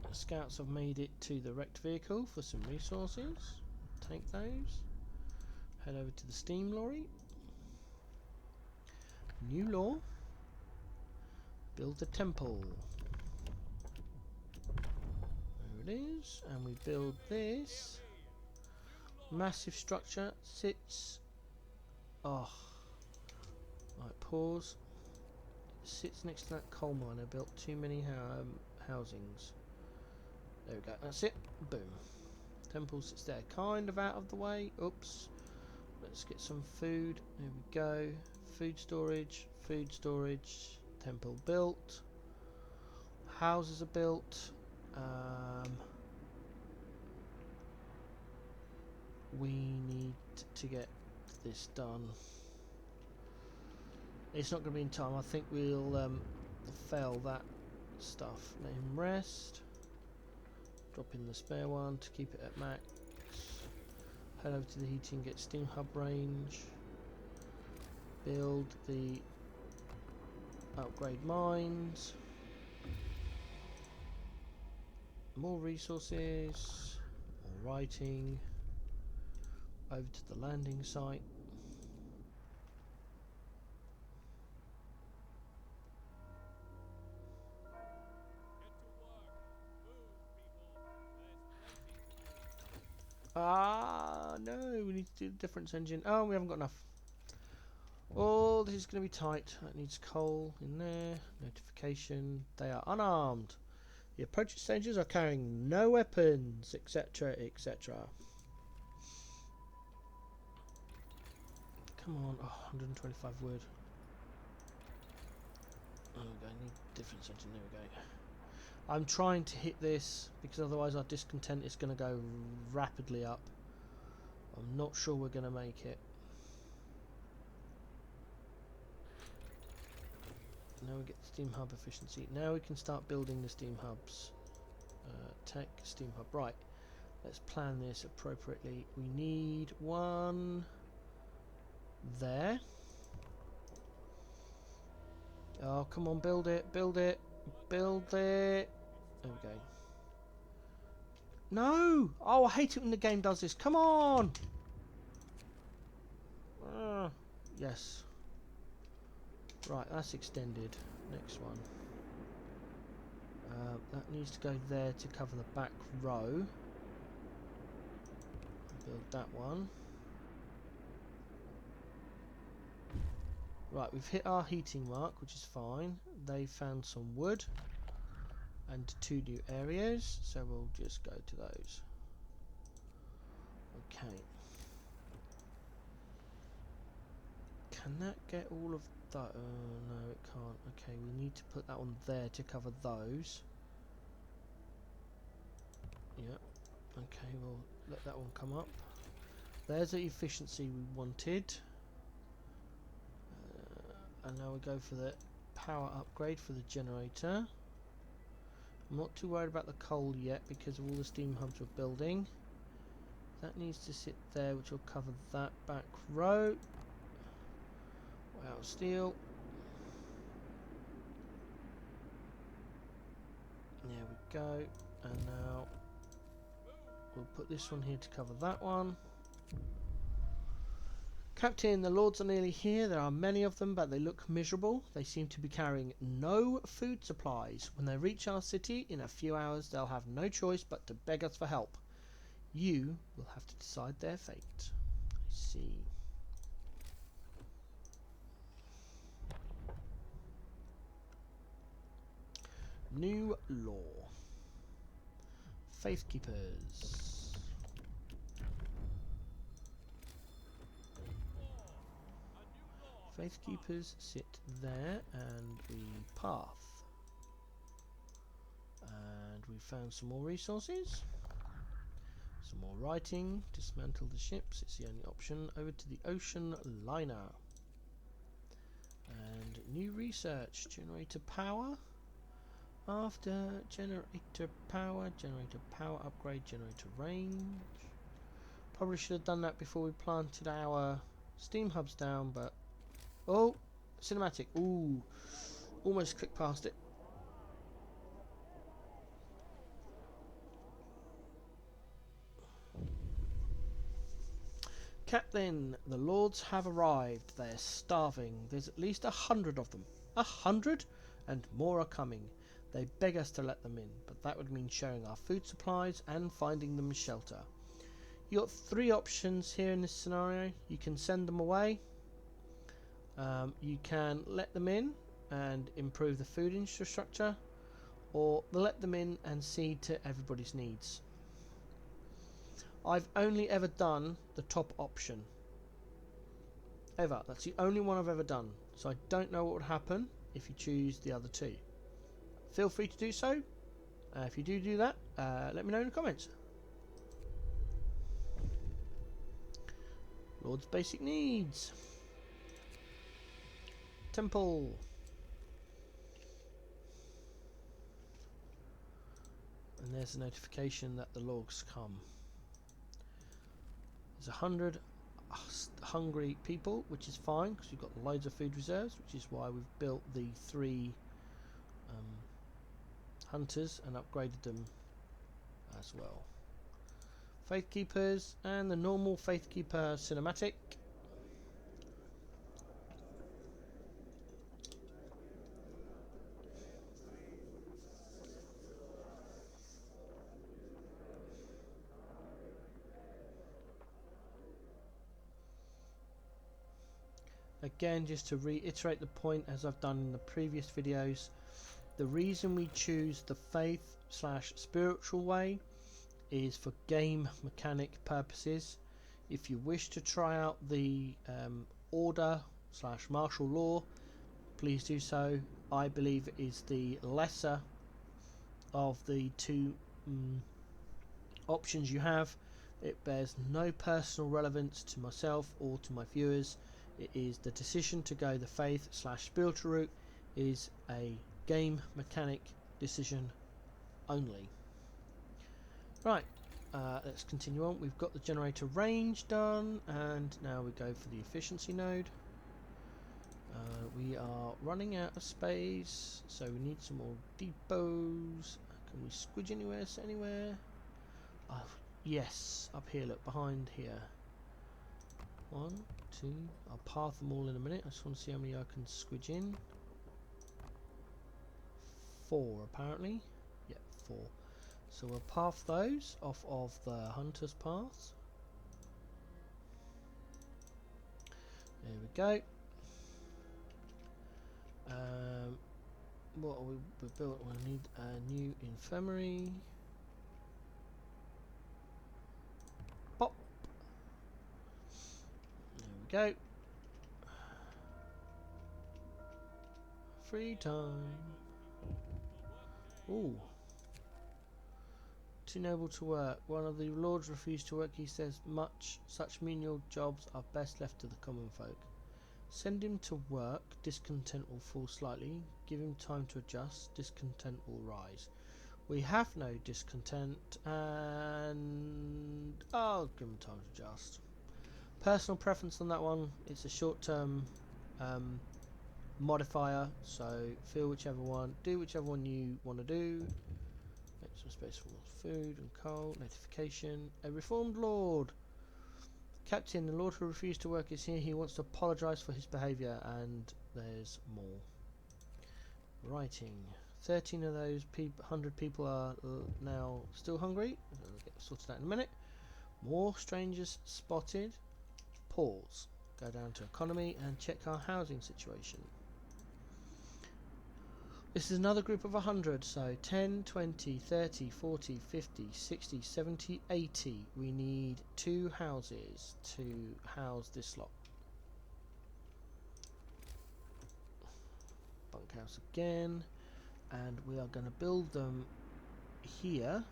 The scouts have made it to the wrecked vehicle for some resources. Take those. Head over to the steam lorry. New law. Build a temple. There it is. And we build this. Massive structure. Sits. Oh. Right, pause. It sits next to that coal mine. I built too many housings. There we go. That's it. Boom. Temple sits there, kind of out of the way. Oops. Let's get some food. There we go. Food storage. Food storage. Temple built. Houses are built. We need to get this done. It's not going to be in time. I think we'll fail that stuff. Let him rest. Drop in the spare one to keep it at max. Head over to the heating, get steam hub range. Build the upgrade mines. More resources. More writing. Over to the landing site. No, we need to do the difference engine. Oh, we haven't got enough. Oh, this is going to be tight. That needs coal in there. Notification. They are unarmed. The approach stages are carrying no weapons, etc., etc. Come on. Oh, 125 wood. Oh, I need difference engine. There we go. I'm trying to hit this because otherwise our discontent is going to go rapidly up. I'm not sure we're going to make it. Now we get the steam hub efficiency. Now we can start building the steam hubs. Tech steam hub. Right. Let's plan this appropriately. We need one there. Oh, come on, build it, build it, build it. There we go. No! Oh, I hate it when the game does this. Come on! Yes. Right, that's extended. Next one. That needs to go there to cover the back row. Build that one. Right, we've hit our heating mark, which is fine. They found some wood and 2 new areas, so we'll just go to those. Okay. Can that get all of that? No, it can't. Okay, we need to put that one there to cover those. Yeah. Okay, we'll let that one come up. There's the efficiency we wanted. And now we go for the power upgrade for the generator. I'm not too worried about the coal yet because of all the steam hubs we're building. That needs to sit there, which will cover that back row. Wow, steel. There we go. And now we'll put this one here to cover that one. Captain, the lords are nearly here. There are many of them, but they look miserable. They seem to be carrying no food supplies. When they reach our city in a few hours, they'll have no choice but to beg us for help. You will have to decide their fate. I see. New law. Faith keepers. Faith keepers sit there, and we path. And we found some more resources. Some more writing. Dismantle the ships. It's the only option. Over to the ocean liner. And new research. Generator power. After generator power upgrade, generator range. Probably should have done that before we planted our steam hubs down, but oh, cinematic. Ooh, almost clicked past it. Captain, the lords have arrived. They're starving. There's at least 100 of them. 100? And more are coming. They beg us to let them in, but that would mean sharing our food supplies and finding them shelter. You got 3 options here in this scenario. You can send them away. You can let them in and improve the food infrastructure, or let them in and see to everybody's needs. I've only ever done the top option. Ever. That's the only one I've ever done. So I don't know what would happen if you choose the other 2. Feel free to do so. If you do that, let me know in the comments. Lord's basic needs. Temple. And there's a notification that the logs come. There's 100 hungry people, which is fine because we've got loads of food reserves, which is why we've built the 3 hunters and upgraded them as well. Faith Keepers and the normal Faith Keeper cinematic. Again, just to reiterate the point as I've done in the previous videos, the reason we choose the faith/spiritual way is for game mechanic purposes. If you wish to try out the order/martial law, please do so. I believe it is the lesser of the 2 options you have. It bears no personal relevance to myself or to my viewers. It is the decision to go the faith/spiritual route is a game mechanic decision only. Right, let's continue on. We've got the generator range done, and now we go for the efficiency node. We are running out of space, so we need some more depots. Can we squidge anywhere? Set anywhere? Oh, yes, up here. Look, behind here. 1, 2. I'll path them all in a minute. I just want to see how many I can squidge in. 4 apparently. Yep, 4. So we'll path those off of the hunter's paths. There we go. What are we built? We need a new infirmary. Pop. There we go. Free time. Ooh. Too noble to work. One of the lords refused to work. He says such menial jobs are best left to the common folk. Send him to work. Discontent will fall slightly. Give him time to adjust. Discontent will rise. We have no discontent, and I'll give him time to adjust. Personal preference on that one. It's a short-term modifier, so feel whichever one. Do whichever one you want to do. Make some space for more food and coal. Notification. A reformed lord. Captain, the lord who refused to work is here. He wants to apologise for his behaviour, and there's more. Writing. 13 of those 100 people are now still hungry. We'll get sorted out in a minute. More strangers spotted. Pause. Go down to economy and check our housing situation. This is another group of 100, so 10, 20, 30, 40, 50, 60, 70, 80. We need 2 houses to house this lot. Bunkhouse again, and we are going to build them here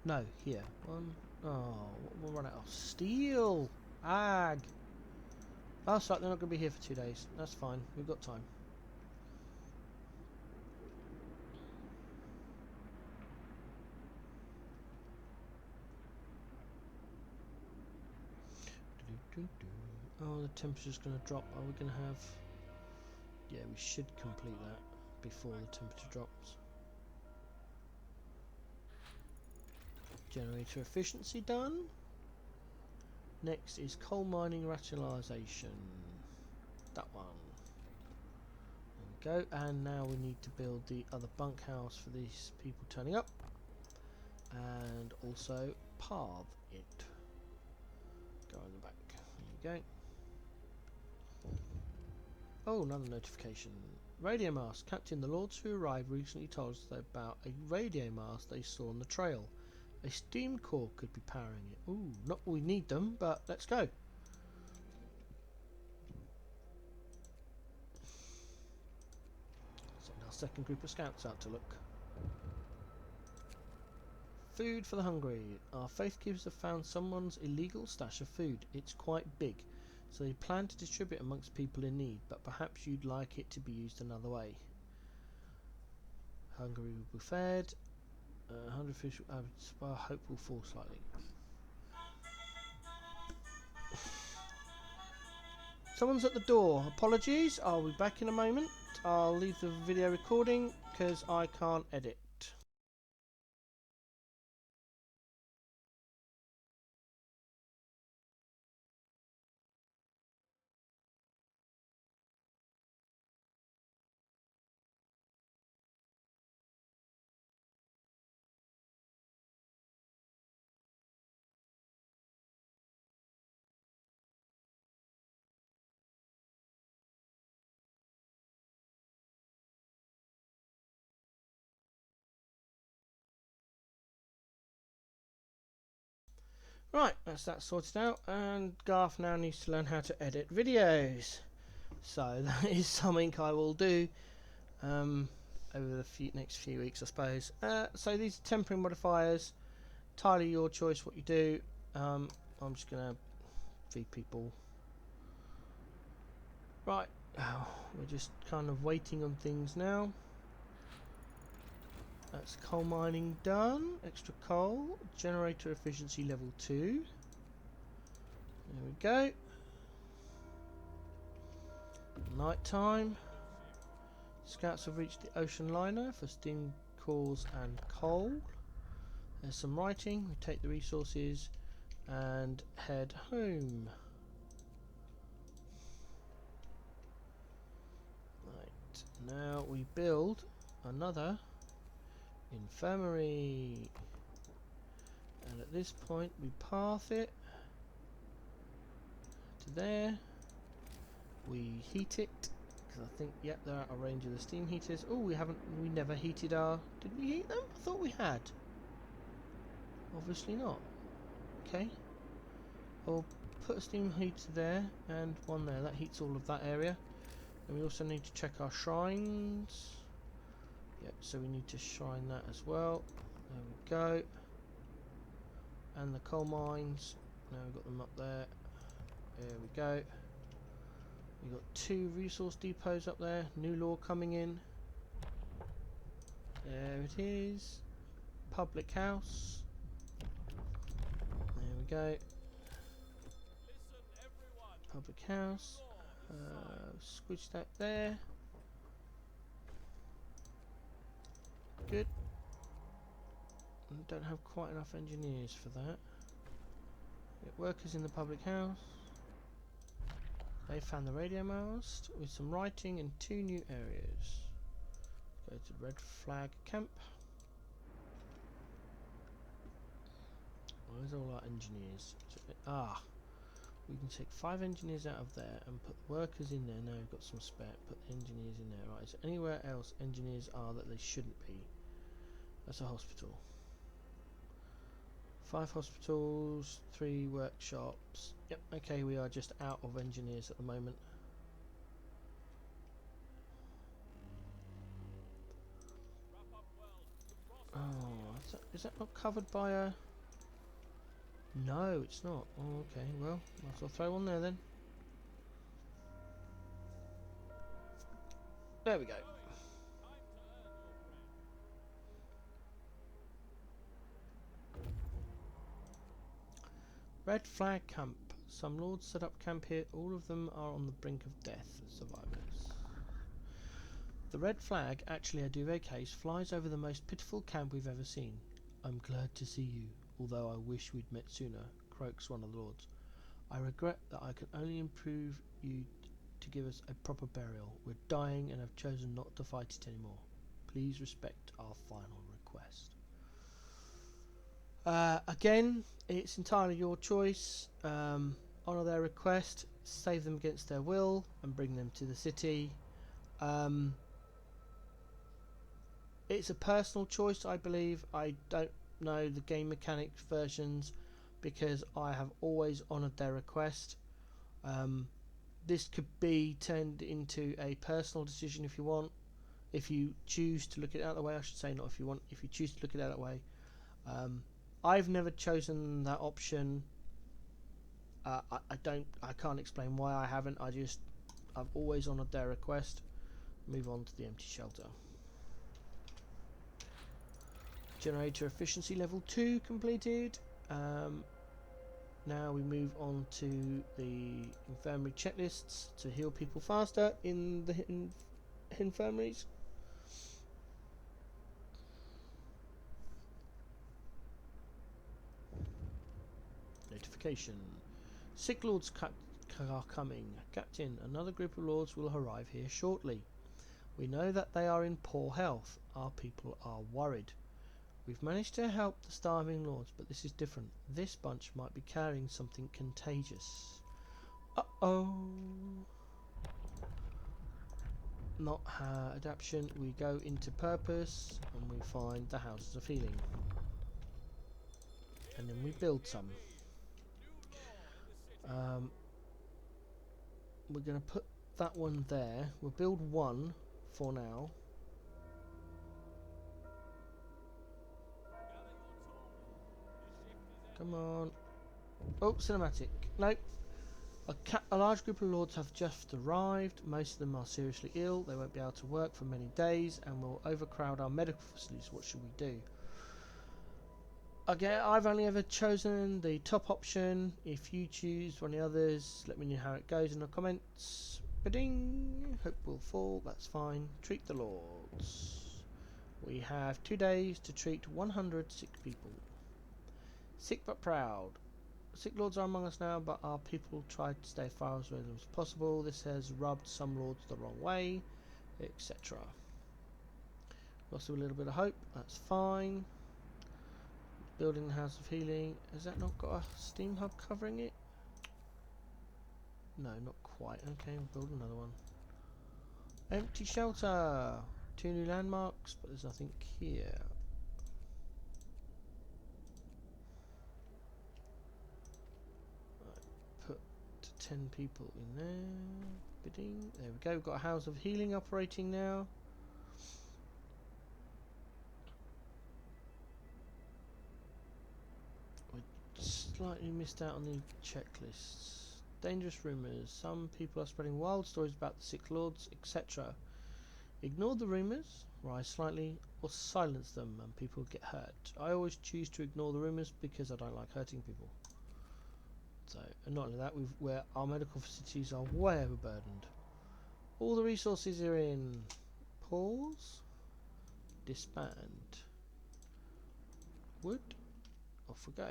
No, here. One. Oh, we'll run out of steel. Ag. Oh, sorry, they're not going to be here for 2 days. That's fine. We've got time. Oh, the temperature's going to drop. Are we going to have... Yeah, we should complete that before the temperature drops. Generator efficiency done. Next is coal mining rationalisation. That one. There we go. And now we need to build the other bunkhouse for these people turning up. And also path it. Go in the back. There you go. Oh, another notification. Radio mast. Captain, the lords who arrived recently told us about a radio mast they saw on the trail. A steam core could be powering it. Ooh, not we need them, but let's go. Send our second group of scouts out to look. Food for the hungry. Our faith keepers have found someone's illegal stash of food. It's quite big, so they plan to distribute amongst people in need, but perhaps you'd like it to be used another way. Hungry will be fed. 100 fish. Hope will fall slightly. Someone's at the door. Apologies. I'll be back in a moment. I'll leave the video recording because I can't edit. Right, that's that sorted out, and Garth now needs to learn how to edit videos. So that is something I will do over the next few weeks, I suppose. So these are temporary modifiers. Entirely your choice what you do. I'm just going to feed people. Right, we're just kind of waiting on things now. That's coal mining done. Extra coal. Generator efficiency level 2. There we go. Night time. Scouts have reached the ocean liner for steam cores and coal. There's some writing. We take the resources and head home. Right, now we build another infirmary, and at this point we path it to there. We heat it because I think, yep, they're out of range of the steam heaters. Oh, we never heated our... Did we heat them? I thought we had. Obviously not. Okay, I'll put a steam heater there and one there. That heats all of that area. And we also need to check our shrines. Yep, so we need to shrine that as well. There we go. And the coal mines. Now we've got them up there. There we go. We've got 2 resource depots up there. New law coming in. There it is. Public house. There we go. Public house. Squidge that there. Good. Don't have quite enough engineers for that. Get workers in the public house. They found the radio mast with some writing in 2 new areas. Go to Red Flag Camp. Where's all our engineers? We can take 5 engineers out of there and put workers in there. Now we've got some spare. Put the engineers in there. Right, is there anywhere else engineers are that they shouldn't be? That's a hospital. 5 hospitals, 3 workshops. Yep, okay, we are just out of engineers at the moment. Oh, Is that not covered by a... No, it's not. Oh, okay, well, might as well throw one there then. There we go. Red Flag Camp. Some lords set up camp here. All of them are on the brink of death. Survivors. The red flag, actually a duvet case, flies over the most pitiful camp we've ever seen. I'm glad to see you, although I wish we'd met sooner, croaks one of the lords. I regret that I can only improve you to give us a proper burial. We're dying and have chosen not to fight it anymore. Please respect our final request. Again, it's entirely your choice. Honour their request, save them against their will, and bring them to the city. It's a personal choice, I believe. I don't know the game mechanics versions because I have always honoured their request. This could be turned into a personal decision if you want. If you choose to look it out that way, I should say, not if you want. If you choose to look it out that way. I've never chosen that option. I can't explain why I haven't. I've always honoured their request. Move on to the empty shelter. Generator efficiency level 2 completed. Now we move on to the infirmary checklists to heal people faster in the infirmaries. Notification. Sick lords are coming. Captain, another group of lords will arrive here shortly. We know that they are in poor health. Our people are worried. We've managed to help the starving lords, but this is different. This bunch might be carrying something contagious. Uh-oh. Not adaptation. We go into purpose and we find the houses of healing. And then we build some. We're going to put that one there. We'll build one for now. Come on. Oh, cinematic. Nope. A large group of lords have just arrived. Most of them are seriously ill. They won't be able to work for many days and will overcrowd our medical facilities. What should we do? Okay, I've only ever chosen the top option. If you choose one of the others, let me know how it goes in the comments. Ba-ding! Hope will fall. That's fine. Treat the lords. We have 2 days to treat 100 sick people. Sick but proud. Sick lords are among us now, but our people tried to stay far as possible. This has rubbed some lords the wrong way, etc. Lost a little bit of hope. That's fine. Building the House of Healing. Has that not got a steam hub covering it? No, not quite. Okay, we'll build another one. Empty shelter. 2 new landmarks, but there's nothing here. Right, put 10 people in there. Bidding. There we go. We've got a House of Healing operating now. Slightly missed out on the checklists. Dangerous rumours. Some people are spreading wild stories about the sick lords, etc. Ignore the rumours, rise slightly, or silence them and people get hurt. I always choose to ignore the rumours because I don't like hurting people. So, and not only that, where our medical facilities are way overburdened. All the resources are in. Pause. Disband. Wood. Off we go.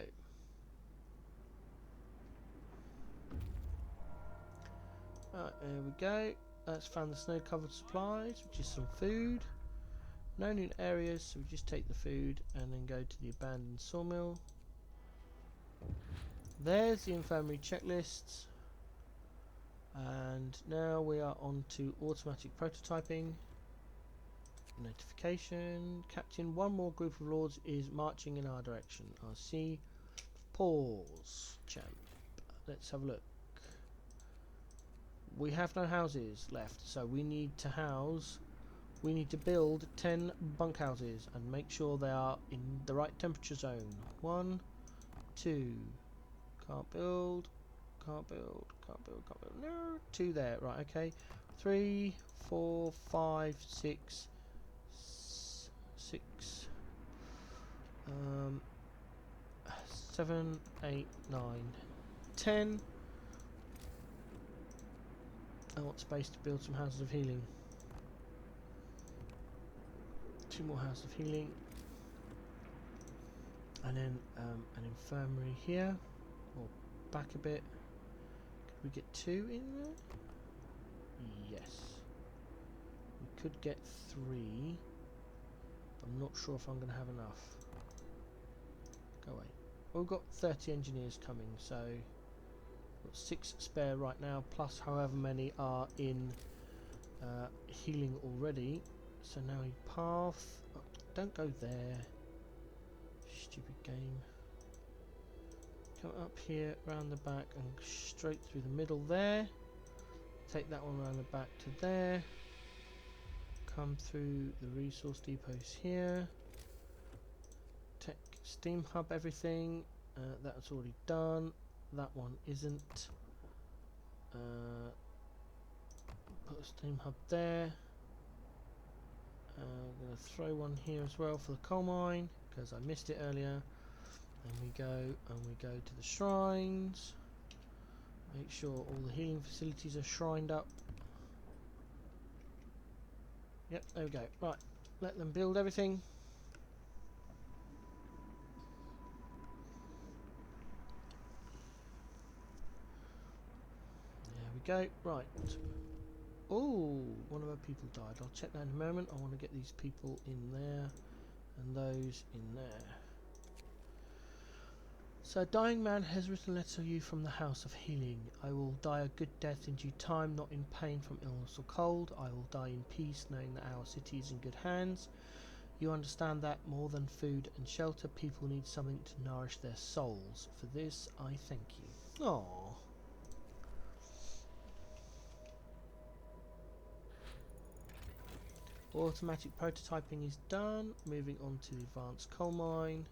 Right, there we go. That's found the snow-covered supplies, which is some food. No new areas, so we just take the food and then go to the abandoned sawmill. There's the infirmary checklists. And now we are on to automatic prototyping. Notification. Captain, one more group of lords is marching in our direction. I see. Pause, champ. Let's have a look. We have no houses left, so we need to house We need to build 10 bunkhouses and make sure they are in the right temperature zone. 1, 2. Can't build. Can't build. Can't build. Can't build. No. 2 there. Right. Okay. 3, 4, 5, 6. 6. 7, 8, 9, 10. I want space to build some houses of healing. 2 more houses of healing. And then an infirmary here. Or back a bit. Could we get 2 in there? Yes. We could get 3. But I'm not sure if I'm going to have enough. Go away. Well, we've got 30 engineers coming, so we've got 6 spare right now, plus however many are in healing already. So now we path. Oh, don't go there. Stupid game. Come up here, round the back, and straight through the middle there. Take that one round the back to there. Come through the resource depots here. Tech steam hub everything. That's already done. That one isn't. Put a steam hub there. I'm going to throw one here as well for the coal mine because I missed it earlier. And we go to the shrines. Make sure all the healing facilities are shrined up. Yep, there we go. Right, let them build everything. There we go. Right. Oh, one of our people died. I'll check that in a moment. I want to get these people in there and those in there. So, a dying man has written a letter to you from the House of Healing. I will die a good death in due time, not in pain from illness or cold. I will die in peace, knowing that our city is in good hands. You understand that more than food and shelter, people need something to nourish their souls. For this, I thank you. Aww. Automatic prototyping is done. Moving on to the advanced coal mine.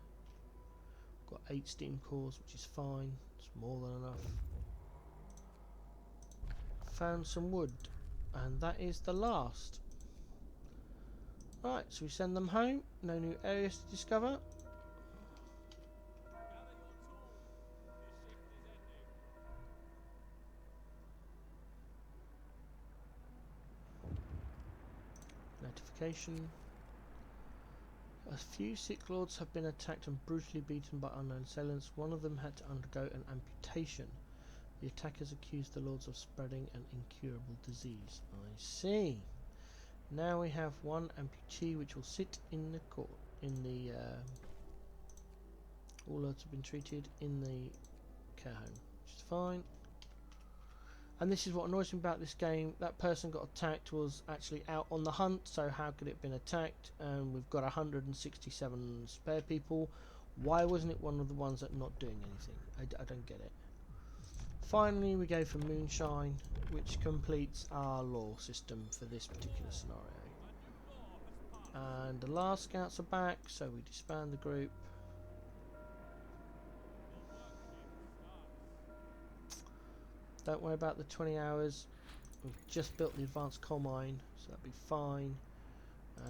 Got 8 steam cores, which is fine. It's more than enough. Found some wood, and that is the last. Right, so we send them home. No new areas to discover. Notification. A few Sick Lords have been attacked and brutally beaten by unknown assailants. One of them had to undergo an amputation. The attackers accused the Lords of spreading an incurable disease. I see. Now we have one amputee which will sit in the court. All Lords have been treated in the care home, which is fine. And this is what annoys me about this game. That person got attacked was actually out on the hunt, so how could it have been attacked? And we've got 167 spare people. Why wasn't it one of the ones that are not doing anything? I don't get it. Finally, we go for Moonshine, which completes our law system for this particular scenario. And the last scouts are back, so we disband the group. Don't worry about the 20 hours. We've just built the advanced coal mine, so that'll be fine.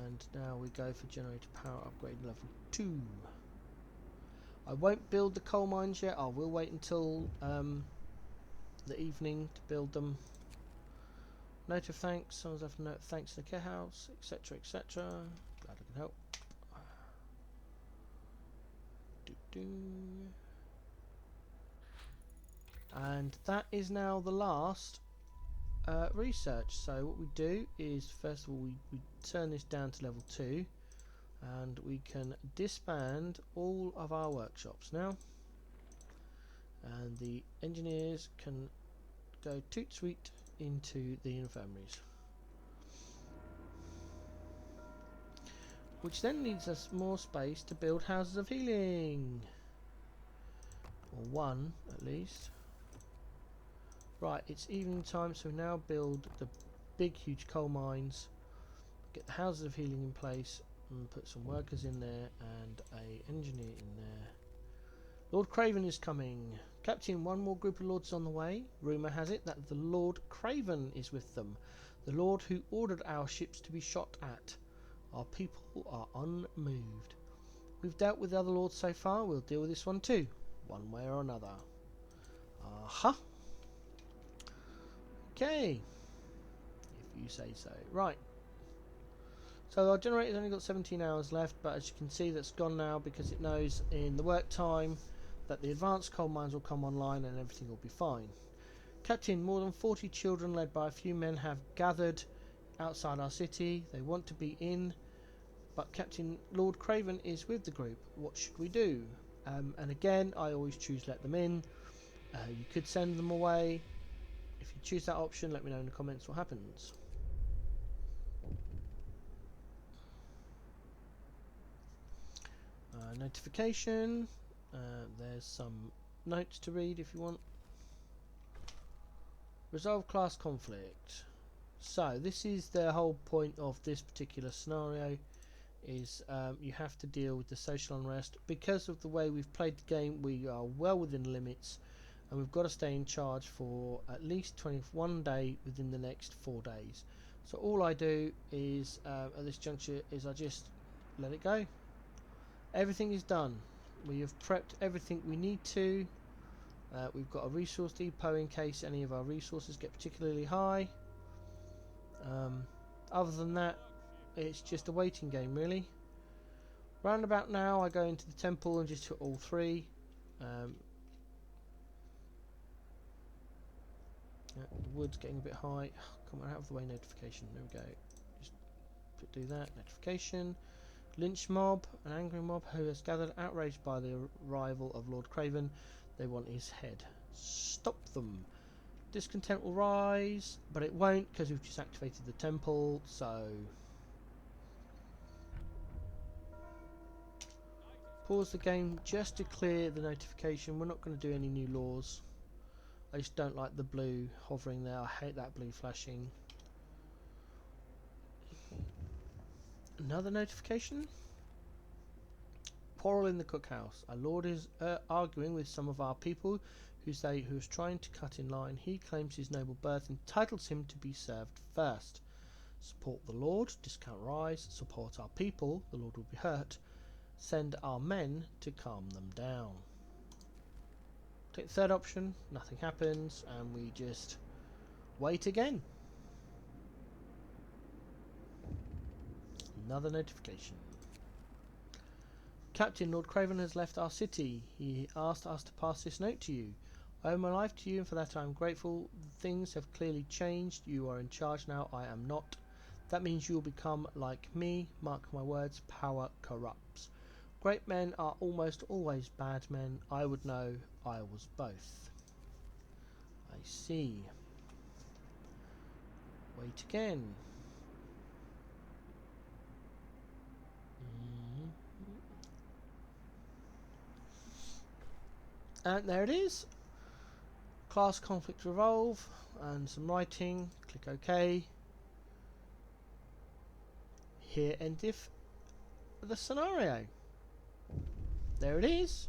And now we go for generator power upgrade level 2. I won't build the coal mines yet. I will wait until the evening to build them. Note of thanks. Someone's have note of thanks to the care house, etc., etc. Glad I can help. And that is now the last research. So what we do is, first of all, we turn this down to level 2, and we can disband all of our workshops now, and the engineers can go toot sweet into the infirmaries, which then leaves us more space to build houses of healing, or one at least. Right, it's evening time, so we now build the big huge coal mines Get the houses of healing in place and put some workers in there and a engineer in there. Lord Craven is coming. Captain, one more group of lords is on the way. Rumour has it that the Lord Craven is with them. The Lord who ordered our ships to be shot at. Our people are unmoved. We've dealt with the other lords so far. We'll deal with this one too. One way or another. Aha. Okay. If you say so. Right. So our generator's only got 17 hours left, but as you can see that's gone now because it knows in the work time that the advanced coal mines will come online and everything will be fine. Captain, more than 40 children led by a few men have gathered outside our city. They want to be in, but Captain Lord Craven is with the group. What should we do? And again, I always choose let them in. You could send them away. If you choose that option, let me know in the comments what happens. Notification. There's some notes to read if you want. Resolve class conflict. So this is the whole point of this particular scenario, is you have to deal with the social unrest. Because of the way we've played the game, we are well within limits, and we've got to stay in charge for at least 21 days within the next 4 days. So all I do is at this juncture is I just let it go. Everything is done. We have prepped everything we need to. We've got a resource depot in case any of our resources get particularly high. Other than that, it's just a waiting game really. Round about now I go into the temple and just hit all three. The wood's getting a bit high. Come on, out of the way notification. There we go. Just do that. Notification. Lynch mob, an angry mob who has gathered outraged by the arrival of Lord Craven. They want his head. Stop them. Discontent will rise, but it won't because we've just activated the temple, so pause the game just to clear the notification. We're not going to do any new laws. I just don't like the blue hovering there. I hate that blue flashing. Another notification. Quarrel in the cookhouse. Our lord is arguing with some of our people who is trying to cut in line. He claims his noble birth entitles him to be served first. Support the lord, discount rise. Support our people, the lord will be hurt. Send our men to calm them down. Take the third option, nothing happens, and we just wait again. Another notification. Captain, Lord Craven has left our city. He asked us to pass this note to you. I owe my life to you, and for that I am grateful. Things have clearly changed. You are in charge now. I am not. That means you will become like me. Mark my words, power corrupts. Great men are almost always bad men. I would know I was both. I see. Wait again. And there it is. Class conflict revolve and some writing. Click OK. Here endeth the scenario. There it is.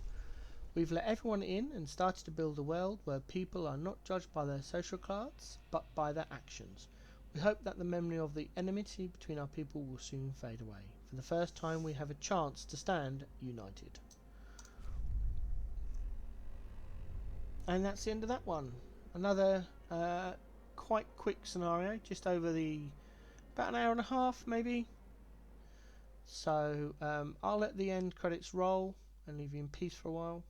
We've let everyone in and started to build a world where people are not judged by their social class but by their actions. We hope that the memory of the enmity between our people will soon fade away. For the first time we have a chance to stand united. And that's the end of that one. Another quite quick scenario, just over about an hour and a half maybe. So I'll let the end credits roll and leave you in peace for a while.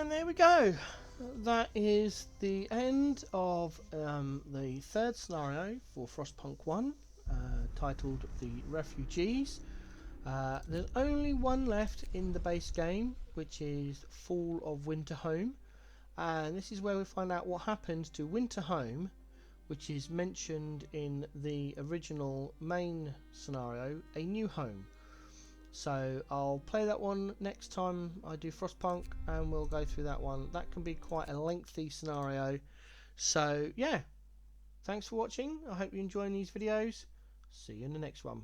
And there we go. That is the end of the third scenario for Frostpunk 1, titled The Refugees. There's only one left in the base game, which is Fall of Winterhome, and this is where we find out what happens to Winterhome, which is mentioned in the original main scenario, A New Home. So I'll play that one next time I do Frostpunk, and we'll go through that one. That can be quite a lengthy scenario. So yeah, thanks for watching. I hope you're enjoying these videos. See you in the next one.